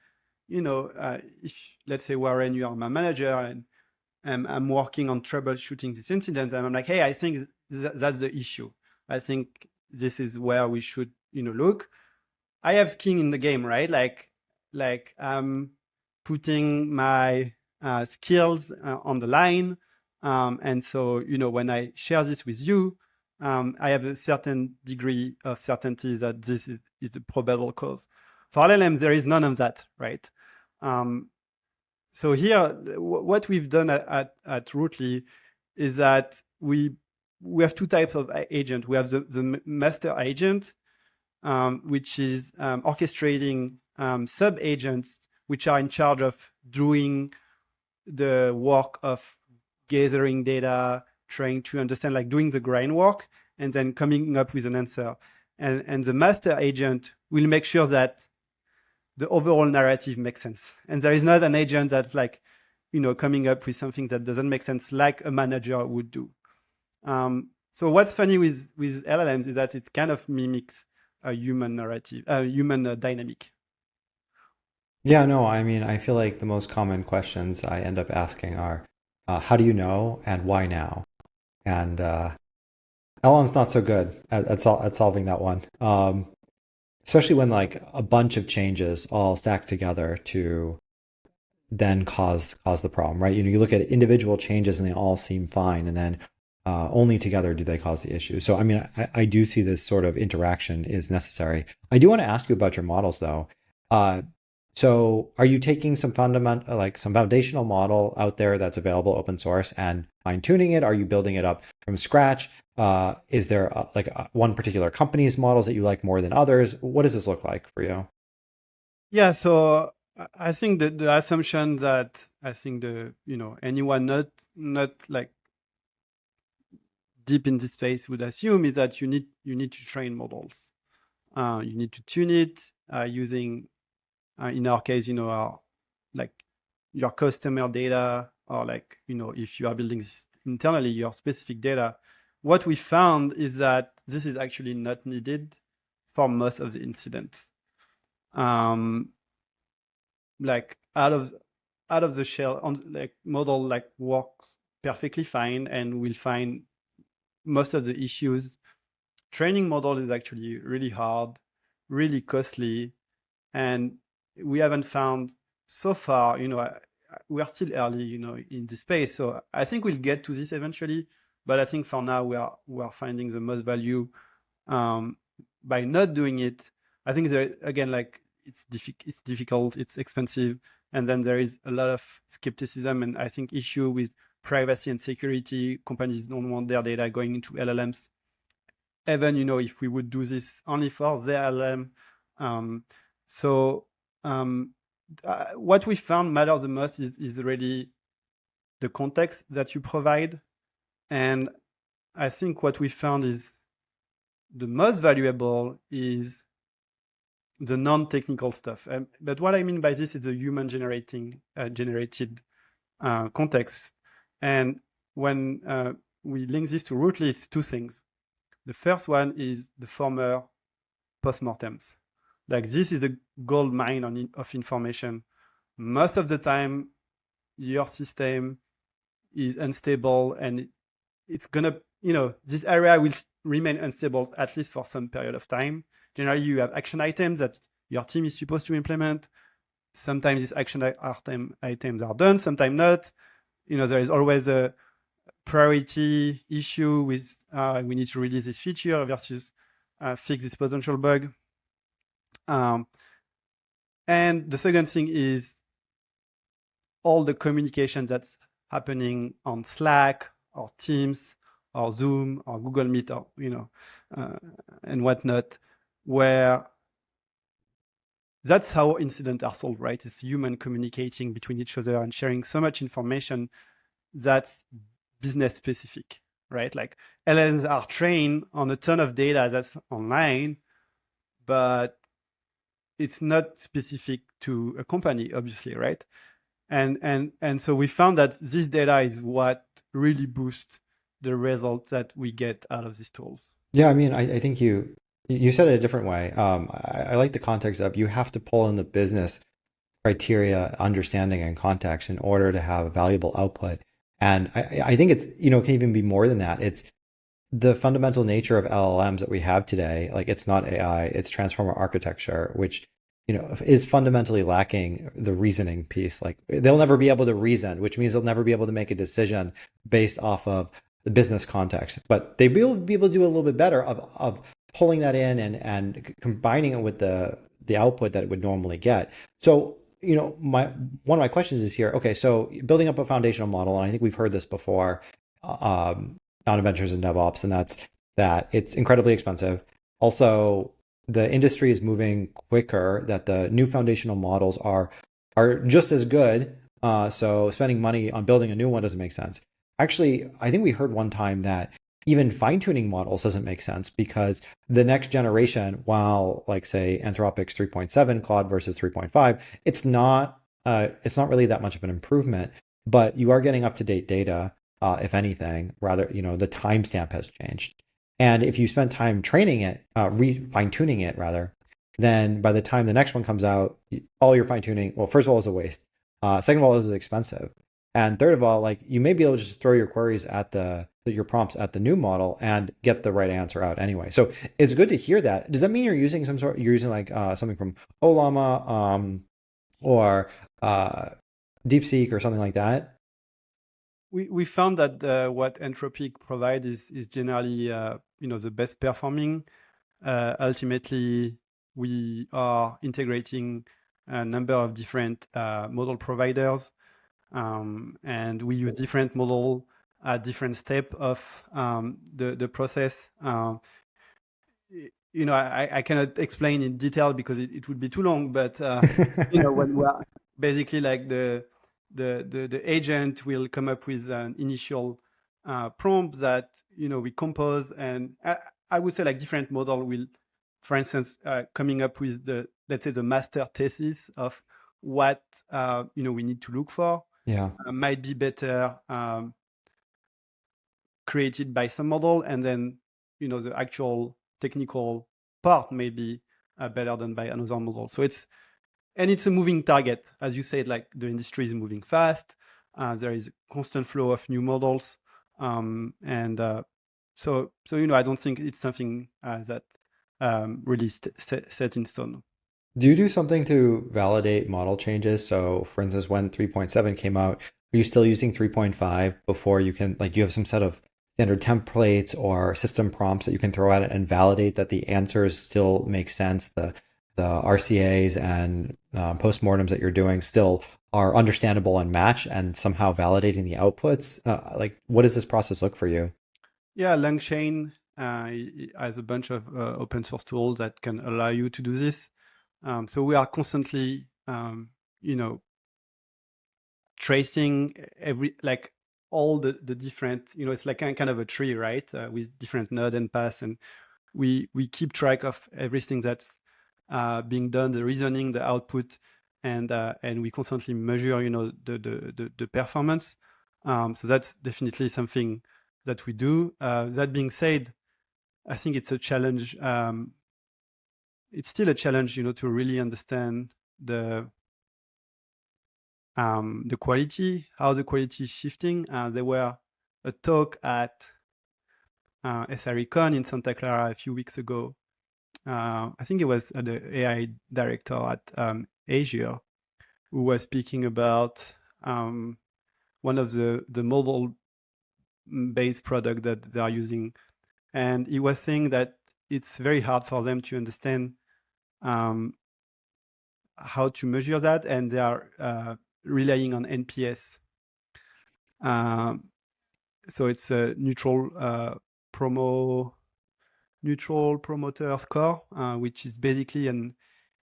if let's say, Warren, you are my manager, and I'm working on troubleshooting this incident, and I'm like, hey, I think that's the issue. I think this is where we should look. I have skin in the game, right? Like I'm putting my skills on the line, and so when I share this with you, I have a certain degree of certainty that this is a probable cause. For LLMs, there is none of that, right? Um, so here, what we've done at Rootly is that we have two types of agent. We have the master agent, which is orchestrating sub agents which are in charge of doing the work of gathering data, trying to understand, like doing the grind work, and then coming up with an answer. And the master agent will make sure that the overall narrative makes sense. And there is not an agent that's like, coming up with something that doesn't make sense, like a manager would do. So what's funny with LLMs is that it kind of mimics a human narrative, a human dynamic. Yeah, no, I mean, I feel like the most common questions I end up asking are, how do you know and why now? And LM's not so good at solving that one. Especially when like a bunch of changes all stack together to then cause the problem, right? You look at individual changes and they all seem fine, and then only together do they cause the issue. So, I mean, I do see this sort of interaction is necessary. I do want to ask you about your models, though. Uh, so, are you taking some fundamental, like some foundational model out there that's available open source and fine tuning it? Are you building it up from scratch? Is there one particular company's models that you like more than others? What does this look like for you? Yeah, so I think that the assumption that I think anyone not like deep in this space would assume is that you need to train models. You need to tune it using, in our case, our like your customer data, or like if you are building this internally, your specific data. What we found is that this is actually not needed for most of the incidents. Um, like out of the shell on like model like works perfectly fine, and we'll find most of the issues. Training model is actually really hard. really costly, and we haven't found so far, we are still early, in this space. So I think we'll get to this eventually, but I think for now we are finding the most value um, by not doing it. I think there again, like it's difficult, it's expensive, and then there is a lot of skepticism and I think issue with privacy and security. Companies don't want their data going into LLMs. Even if we would do this only for the LLM. Um, so um, what we found matters the most is really the context that you provide, and I think what we found is the most valuable is the non-technical stuff. But what I mean by this is the human generated context. And when we link this to Rootly, it's two things. The first one is the former postmortems. Like this is a gold mine of information. Most of the time, your system is unstable and it's gonna, this area will remain unstable at least for some period of time. Generally, you have action items that your team is supposed to implement. Sometimes these action items are done, sometimes not. There is always a priority issue with we need to release this feature versus fix this potential bug. And the second thing is all the communication that's happening on Slack or Teams or Zoom or Google Meet or uh, and whatnot, where that's how incidents are solved, right? It's human communicating between each other and sharing so much information that's business specific, right? Like LLMs are trained on a ton of data that's online, but it's not specific to a company, obviously, right? And so we found that this data is what really boosts the results that we get out of these tools. Yeah, I mean, I think you said it a different way. I like the context of you have to pull in the business criteria, understanding, and context in order to have a valuable output. And I think it's, can even be more than that. It's the fundamental nature of LLMs that we have today. Like it's not AI, it's transformer architecture, which, is fundamentally lacking the reasoning piece. Like they'll never be able to reason, which means they'll never be able to make a decision based off of the business context. But they will be able to do a little bit better of pulling that in and combining it with the output that it would normally get. So, my one of my questions is here. Okay, so building up a foundational model, and I think we've heard this before, on adventures in DevOps, and that's that it's incredibly expensive. Also, the industry is moving quicker, that the new foundational models are just as good. So spending money on building a new one doesn't make sense. Actually, I think we heard one time that even fine-tuning models doesn't make sense because the next generation, while like say Anthropic's 3.7 Claude versus 3.5, it's not really that much of an improvement, but you are getting up-to-date data. If anything, rather, the timestamp has changed. And if you spend time training it, fine tuning it rather, then by the time the next one comes out, all your fine tuning, well, first of all, is a waste. Second of all, it is expensive. And third of all, like you may be able to just throw your queries at your prompts at the new model and get the right answer out anyway. So it's good to hear that. Does that mean you're using you're using like something from Olama or DeepSeek or something like that? We found that what Anthropic provide is generally the best performing. Ultimately, we are integrating a number of different model providers, and we use different model at different step of the process. I cannot explain in detail because it would be too long, but when we are basically like the agent will come up with an initial prompt that we compose, and I would say like different model will, for instance, coming up with let's say the master thesis of what we need to look for Yeah. might be better created by some model, and then the actual technical part may be better done by another model. So it's a moving target, as you said. Like the industry is moving fast. There is a constant flow of new models, and so I don't think it's something that really set in stone. Do you do something to validate model changes? So, for instance, when 3.7 came out, are you still using 3.5 before you can, like, you have some set of standard templates or system prompts that you can throw at it and validate that the answers still make sense? The RCAs and postmortems that you're doing still are understandable and match and somehow validating the outputs. Like, what does this process look for you? Yeah, LangChain has a bunch of open source tools that can allow you to do this. So we are constantly, you know, tracing every like all the different, it's like kind of a tree, right, with different node and paths, and we keep track of everything that's being done, the reasoning, the output, and we constantly measure, the performance. So that's definitely something that we do. That being said, I think it's a challenge. It's still a challenge, to really understand the the quality, how the quality is shifting. There were a talk at SRECon in Santa Clara a few weeks ago. I think it was the AI director at Asia, who was speaking about one of the model-based product that they are using, and he was saying that it's very hard for them to understand um, how to measure that, and they are relying on NPS. Um, so it's a promo neutral promoter score, which is basically an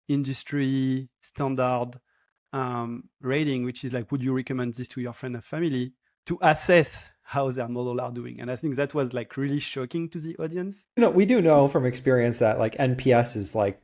industry standard rating, which is like, would you recommend this to your friend and family to assess how their model are doing? And I think that was like really shocking to the audience. We do know from experience that like NPS is like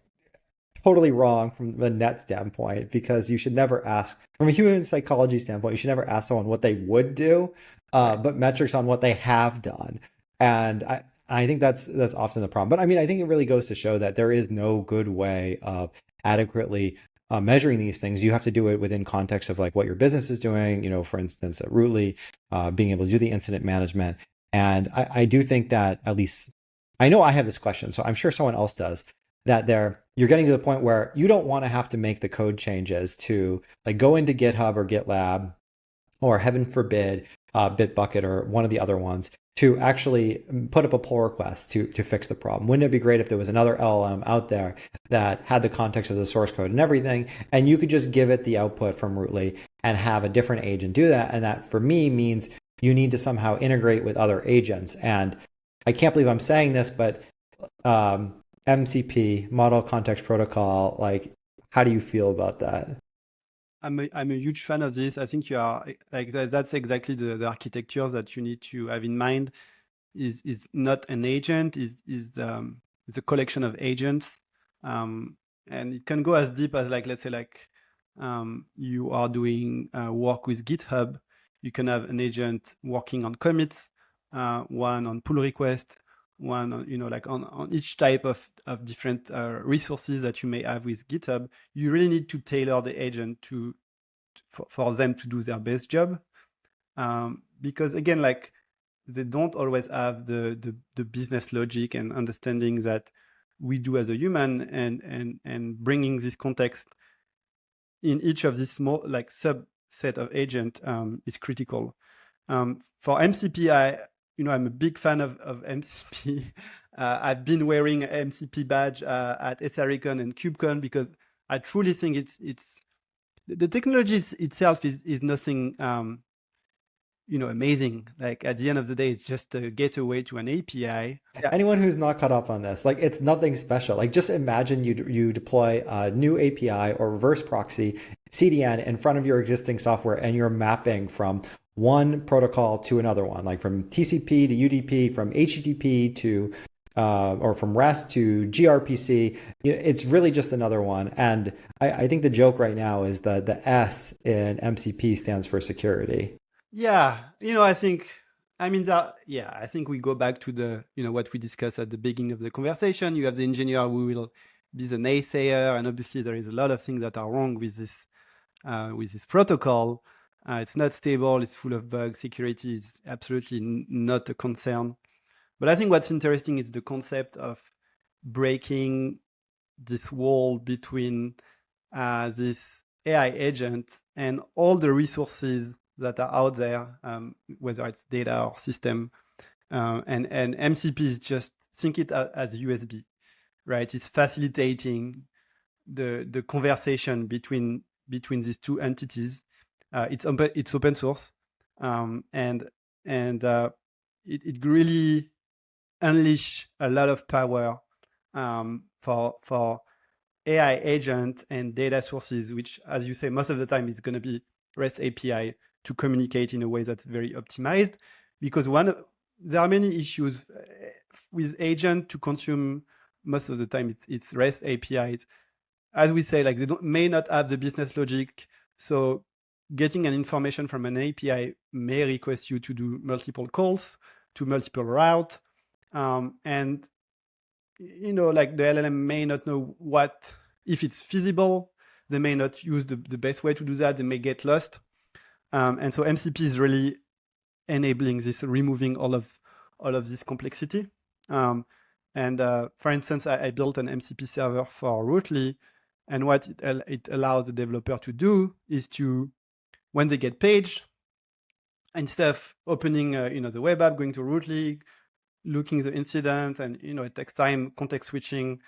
totally wrong from the net standpoint because you should never ask from a human psychology standpoint, you should never ask someone what they would do, Right. but metrics on what they have done. And I think that's often the problem. But I mean, I think it really goes to show that there is no good way of adequately measuring these things. You have to do it within context of like what your business is doing. For instance, at Rootly, being able to do the incident management. And I do think that at least I know I have this question, so I'm sure someone else does that you're getting to the point where you don't want to have to make the code changes to like go into GitHub or GitLab or heaven forbid Bitbucket or one of the other ones to actually put up a pull request to fix the problem. Wouldn't it be great if there was another LLM out there that had the context of the source code and everything, and you could just give it the output from Rootly and have a different agent do that? And that for me means you need to somehow integrate with other agents. And I can't believe I'm saying this, but MCP, Model Context Protocol, like, how do you feel about that? I'm a huge fan of this. I think you are like that's exactly the architecture that you need to have in mind. Is not an agent, is a collection of agents, and it can go as deep as, like, let's say, like, you are doing work with GitHub. You can have an agent working on commits, one on pull request, one on, like, on each type of different resources that you may have with GitHub. You really need to tailor the agent for them to do their best job, because again, like, they don't always have the business logic and understanding that we do as a human, and bringing this context in each of these small, like, subset of agent is critical. For MCP, I'm a big fan of MCP. I've been wearing an MCP badge at SRECon and KubeCon because I truly think it's the technology itself is nothing amazing. Like, at the end of the day, it's just a gateway to an API. Yeah, Anyone who's not caught up on this, like, it's nothing special. Like, just imagine you deploy a new API or reverse proxy CDN in front of your existing software, and you're mapping from one protocol to another one, like from TCP to UDP, from HTTP to or from REST to gRPC. It's really just another one. And I think the joke right now is the S in MCP stands for security. yeah. I think we go back to the what we discussed at the beginning of the conversation. You have the engineer who will be the naysayer, and obviously there is a lot of things that are wrong with this protocol. It's not stable. It's full of bugs. Security is absolutely not a concern. But I think what's interesting is the concept of breaking this wall between this AI agent and all the resources that are out there, whether it's data or system. And MCP is just think it as USB, right? It's facilitating the conversation between these two entities. It's open source, and it really unleash a lot of power for AI agent and data sources, which, as you say, most of the time is going to be REST API to communicate in a way that's very optimized. Because there are many issues with agent to consume. Most of the time, it's REST APIs. As we say, like they may not have the business logic. So getting an information from an API may request you to do multiple calls to multiple routes. And like the LLM may not know if it's feasible. They may not use the best way to do that. They may get lost. And so MCP is really enabling this, removing all of this complexity. And for instance, I built an MCP server for Rootly, and what it allows the developer to do is to, when they get paged, instead of opening the web app, going to Rootly, looking the incident, and it takes time, context switching,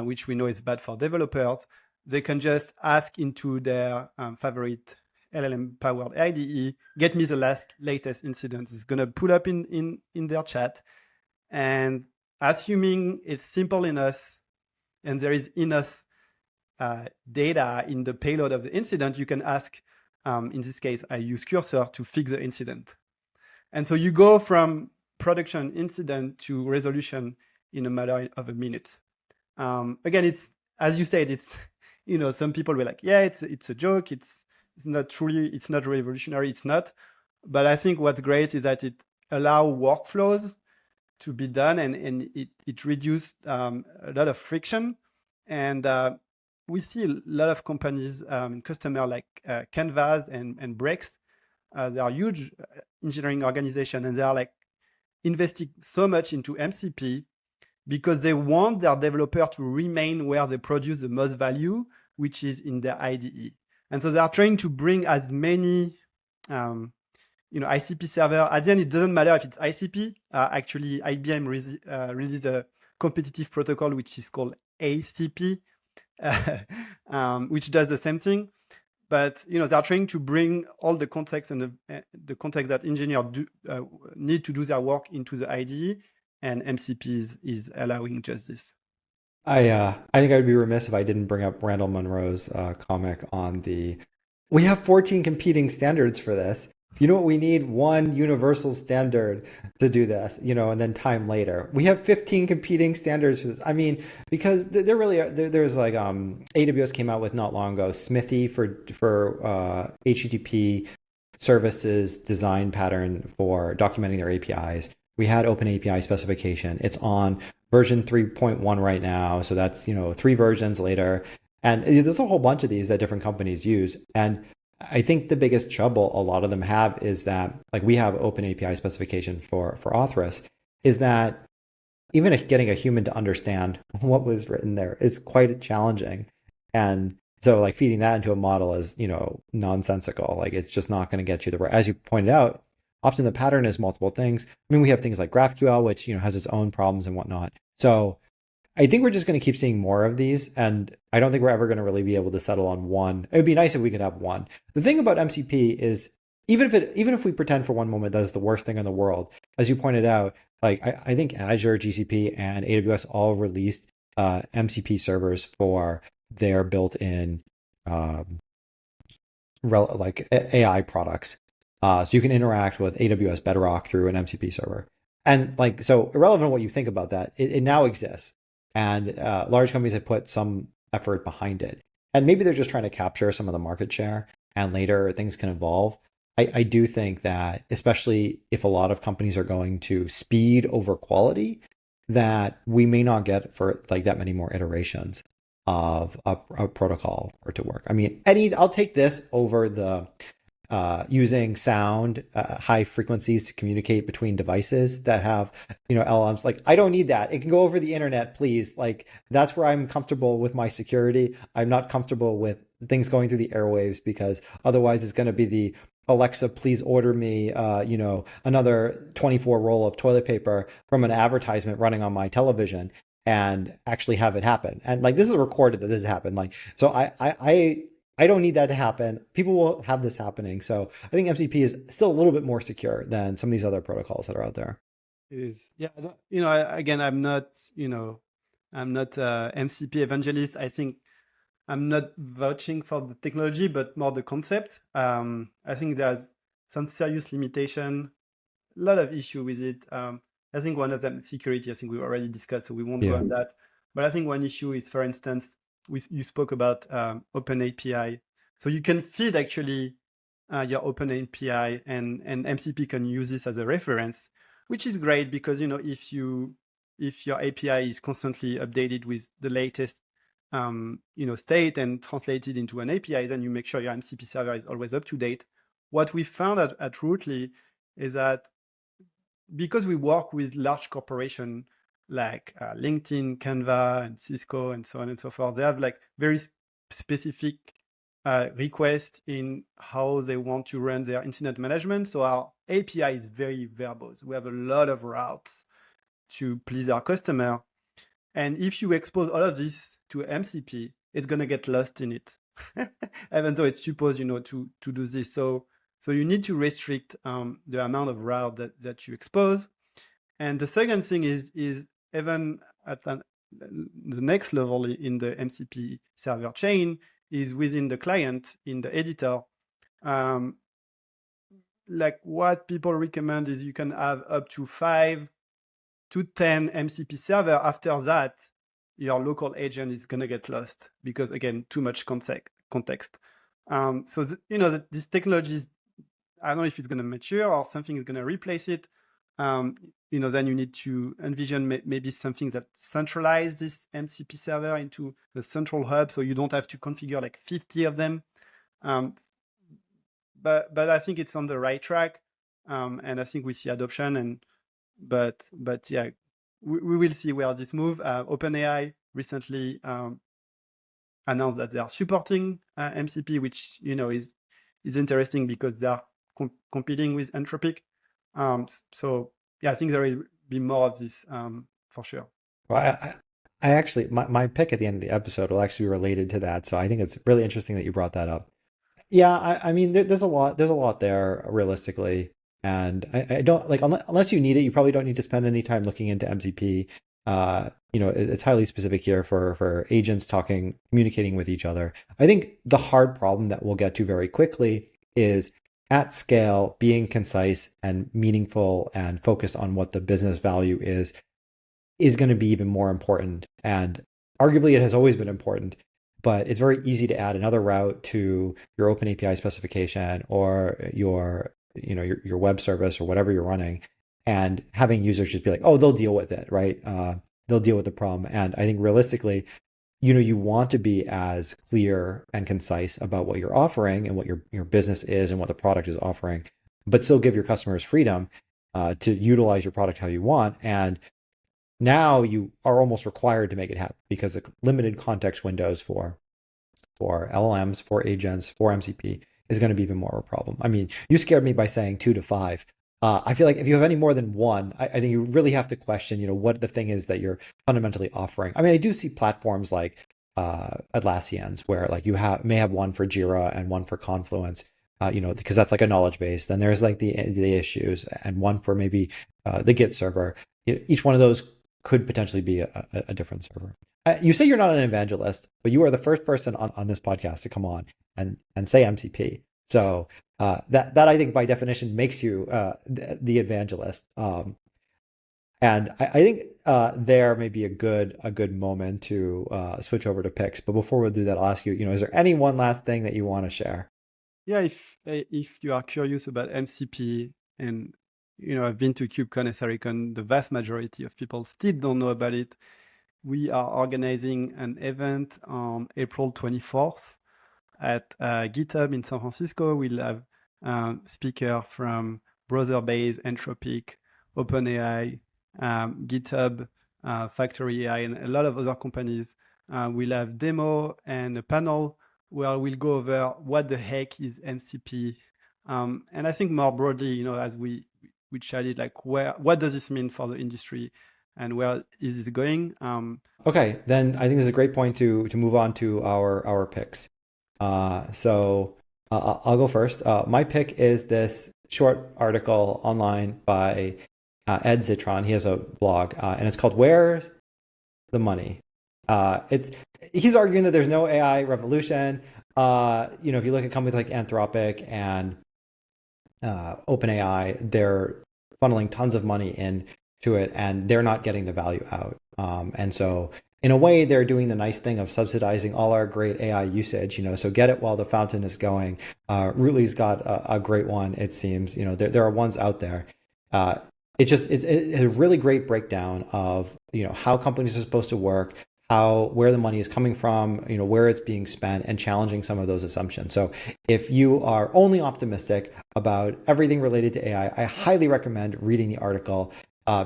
which we know is bad for developers. They can just ask into their favorite LLM powered IDE, get me the latest incident. It's gonna pull up in their chat, and assuming it's simple enough and there is enough data in the payload of the incident, you can ask, in this case, I use Cursor to fix the incident. And so you go from production incident to resolution in a matter of a minute. Again, it's, as you said, it's, some people were like, yeah, it's a joke. It's not revolutionary. It's not. But I think what's great is that it allows workflows to be done, and it reduced a lot of friction. And we see a lot of companies, customer like Canvas and Brex. They are huge engineering organization, and they are like investing so much into MCP because they want their developer to remain where they produce the most value, which is in their IDE. And so they are trying to bring as many ICP server. At the end, it doesn't matter if it's ICP. Actually, IBM released a competitive protocol which is called ACP, which does the same thing. But they are trying to bring all the context and the context that engineers need to do their work into the IDE, and MCP is allowing just this. I think I would be remiss if I didn't bring up Randall Munroe's comic on the. We have 14 competing standards for this. You know what? We need one universal standard to do this, and then time later. We have 15 competing standards for this. I mean, because there really are, there's like AWS came out with not long ago Smithy for HTTP services design pattern for documenting their APIs. We had Open API specification. It's on version 3.1 right now. So that's, 3 versions later. And there's a whole bunch of these that different companies use. And I think the biggest trouble a lot of them have is that, like we have Open API specification for Authoress, is that even getting a human to understand what was written there is quite challenging. And so like feeding that into a model is, nonsensical. Like it's just not going to get you the right, as you pointed out, often the pattern is multiple things. I mean, we have things like GraphQL, which, has its own problems and whatnot. So I think we're just going to keep seeing more of these. And I don't think we're ever going to really be able to settle on one. It would be nice if we could have one. The thing about MCP is even if we pretend for one moment that is the worst thing in the world, as you pointed out, like I think Azure, GCP, and AWS all released MCP servers for their built-in like AI products. So you can interact with AWS Bedrock through an MCP server. And like, so irrelevant what you think about that, it now exists. And large companies have put some effort behind it. And maybe they're just trying to capture some of the market share and later things can evolve. I do think that, especially if a lot of companies are going to speed over quality, that we may not get for like that many more iterations of a protocol for it to work. I mean, I'll take this over the using sound, high frequencies to communicate between devices that have, LLMs. Like, I don't need that. It can go over the internet, please. Like, that's where I'm comfortable with my security. I'm not comfortable with things going through the airwaves because otherwise it's going to be the Alexa, please order me, another 24 roll of toilet paper from an advertisement running on my television and actually have it happen. And like, this is recorded that this has happened. Like, so I don't need that to happen. People will have this happening. So I think MCP is still a little bit more secure than some of these other protocols that are out there. It is. Yeah. Again, I'm not a MCP evangelist. I think I'm not vouching for the technology, but more the concept. I think there's some serious limitation, a lot of issue with it. I think one of them is security. I think we already discussed, so we won't go Yeah. on that. But I think one issue is, for instance, you spoke about Open API. So you can feed actually your Open API, and MCP can use this as a reference, which is great because if your API is constantly updated with the latest state and translated into an API, then you make sure your MCP server is always up to date. What we found at Rootly is that because we work with large corporations like LinkedIn, Canva, and Cisco, and so on and so forth, they have like very specific requests in how they want to run their incident management. So our API is very verbose. We have a lot of routes to please our customer. And if you expose all of this to MCP, it's going to get lost in it, even though it's supposed, to do this. So you need to restrict the amount of route that you expose. And the second thing is even at the next level in the MCP server chain is within the client in the editor. Like what people recommend is you can have up to 5 to 10 MCP server. After that, your local agent is going to get lost because, again, too much context. So, this technology is, I don't know if it's going to mature or something is going to replace it. Then you need to envision maybe something that centralize this MCP server into the central hub so you don't have to configure like 50 of them. But I think it's on the right track. And I think we see adoption, but yeah, we will see where this move. OpenAI recently announced that they are supporting MCP, which is interesting because they are competing with Anthropic. So yeah, I think there will be more of this for sure. Well, I actually, my pick at the end of the episode will actually be related to that. So I think it's really interesting that you brought that up. Yeah, I mean, there's a lot there realistically, and I don't like unless you need it, you probably don't need to spend any time looking into MCP. It's highly specific here for agents talking, communicating with each other. I think the hard problem that we'll get to very quickly is at scale, being concise and meaningful and focused on what the business value is going to be even more important. And arguably, it has always been important, but it's very easy to add another route to your open API specification or your web service or whatever you're running, and having users just be like, oh, they'll deal with it, right? They'll deal with the problem. And I think realistically, you want to be as clear and concise about what you're offering and what your business is and what the product is offering, but still give your customers freedom to utilize your product how you want. And now you are almost required to make it happen because the limited context windows for LLMs, for agents, for MCP is going to be even more of a problem. I mean, you scared me by saying 2 to 5. I feel like if you have any more than one, I think you really have to question, what the thing is that you're fundamentally offering. I mean, I do see platforms like Atlassian's where like may have one for Jira and one for Confluence, because that's like a knowledge base. Then there's like the issues and one for maybe the Git server. Each one of those could potentially be a different server. You say you're not an evangelist, but you are the first person on this podcast to come on and say MCP. So that I think by definition makes you the evangelist. And I think there may be a good moment to switch over to picks. But before we do that, I'll ask you, is there any one last thing that you want to share? Yeah, if you are curious about MCP, and I've been to KubeCon and Saricon, the vast majority of people still don't know about it. We are organizing an event on April 24th at GitHub in San Francisco. We'll have speaker from Browserbase, Anthropic, OpenAI, GitHub, Factory AI, and a lot of other companies. We'll have demo and a panel where we'll go over what the heck is MCP. And I think more broadly, as we chatted, like what does this mean for the industry and where is this going? Okay, then I think this is a great point to move on to our picks. I'll go first. My pick is this short article online by Ed Zitron. He has a blog, and it's called "Where's the Money?" It's he's arguing that there's no AI revolution. If you look at companies like Anthropic and OpenAI, they're funneling tons of money into it, and they're not getting the value out. And so, in a way, they're doing the nice thing of subsidizing all our great AI usage. So get it while the fountain is going. Ruli's got a great one. It seems. There are ones out there. It's a really great breakdown of how companies are supposed to work, where the money is coming from, where it's being spent, and challenging some of those assumptions. So if you are only optimistic about everything related to AI, I highly recommend reading the article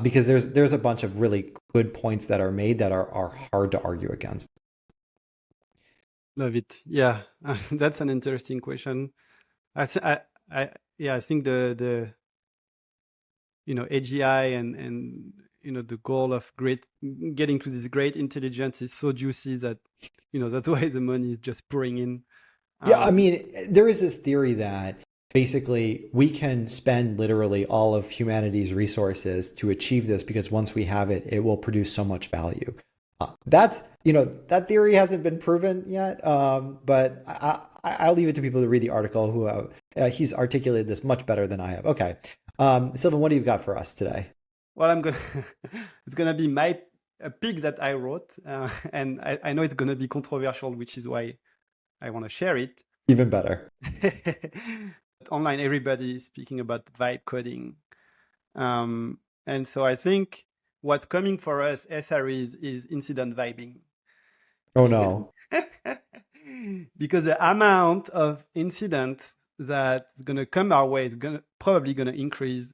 because there's a bunch of really good points that are made that are hard to argue against. Love it. Yeah, that's an interesting question. I think the AGI and the goal of getting to this great intelligence is so juicy that that's why the money is just pouring in. Yeah, I Um, mean, there is this theory that basically we can spend literally all of humanity's resources to achieve this because once we have it, it will produce so much value. That theory hasn't been proven yet, but I'll leave it to people to read the article who he's articulated this much better than I have. Okay. Sylvan, what do you got for us today? well, I'm gonna it's gonna be my a pick that I wrote, and I know it's gonna be controversial, which is why I want to share it. Even better. Online, everybody is speaking about vibe coding. And so I think what's coming for us SREs is incident vibing. Oh no. Because the amount of incidents that's going to come our way is probably going to increase.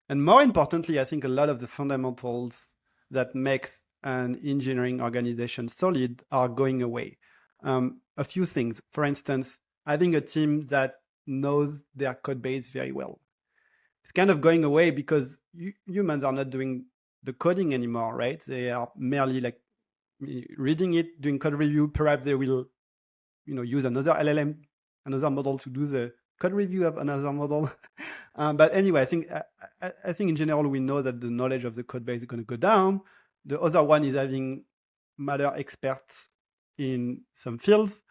And more importantly, I think a lot of the fundamentals that makes an engineering organization solid are going away. A few things. For instance, having a team that knows their code base very well. It's kind of going away because humans are not doing the coding anymore, right? They are merely like reading it, doing code review. Perhaps they will, use another LLM, another model to do the code review of another model. But anyway, I think in general we know that the knowledge of the code base is going to go down. The other one is having matter experts in some fields,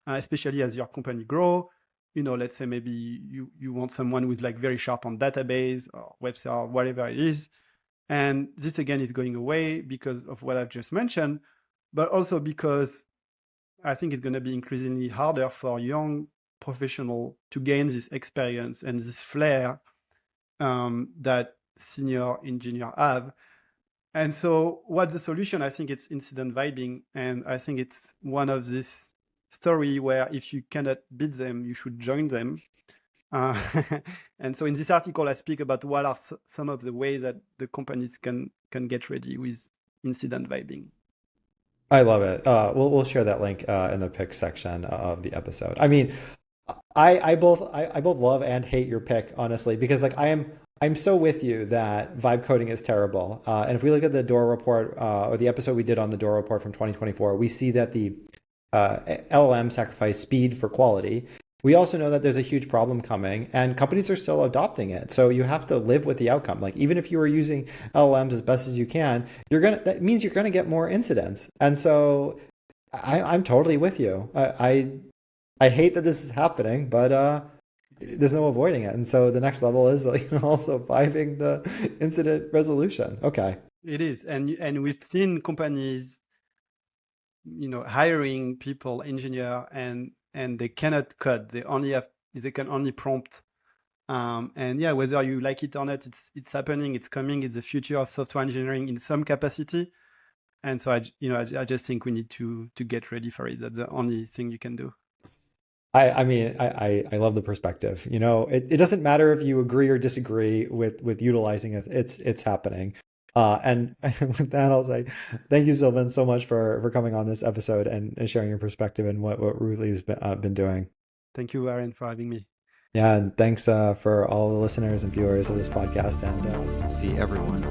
especially as your company grow. Let's say maybe you want someone who's like very sharp on database or web server, whatever it is. And this again is going away because of what I've just mentioned, but also because I think it's going to be increasingly harder for young professional to gain this experience and this flair that senior engineer have. And so what's the solution? I think it's incident vibing. And I think it's one of this story where if you cannot beat them, you should join them. Uh, and so in this article, I speak about what are some of the ways that the companies can get ready with incident vibing. I love it. We'll share that link in the pick section of the episode. I mean, I both love and hate your pick, honestly, because like I'm so with you that vibe coding is terrible. And if we look at the Door report or the episode we did on the Door report from 2024, we see that the LLM sacrifice speed for quality. We also know that there's a huge problem coming, and companies are still adopting it. So you have to live with the outcome. Like even if you are using LLMs as best as you can, that means you're gonna get more incidents. And so I'm totally with you. I hate that this is happening, but there's no avoiding it. And so the next level is also vibing the incident resolution. Okay. It is, and we've seen companies, hiring people, engineer, and they cannot code. They can only prompt. And yeah, whether you like it or not, it's happening. It's coming. It's the future of software engineering in some capacity. And so I just think we need to get ready for it. That's the only thing you can do. I mean, I love the perspective. You know, it doesn't matter if you agree or disagree with utilizing it. It's happening. And with that, I'll say thank you, Sylvan, so much for coming on this episode and sharing your perspective and what Ruthie's been doing. Thank you, Aaron, for having me. Yeah, and thanks for all the listeners and viewers of this podcast. And we'll see everyone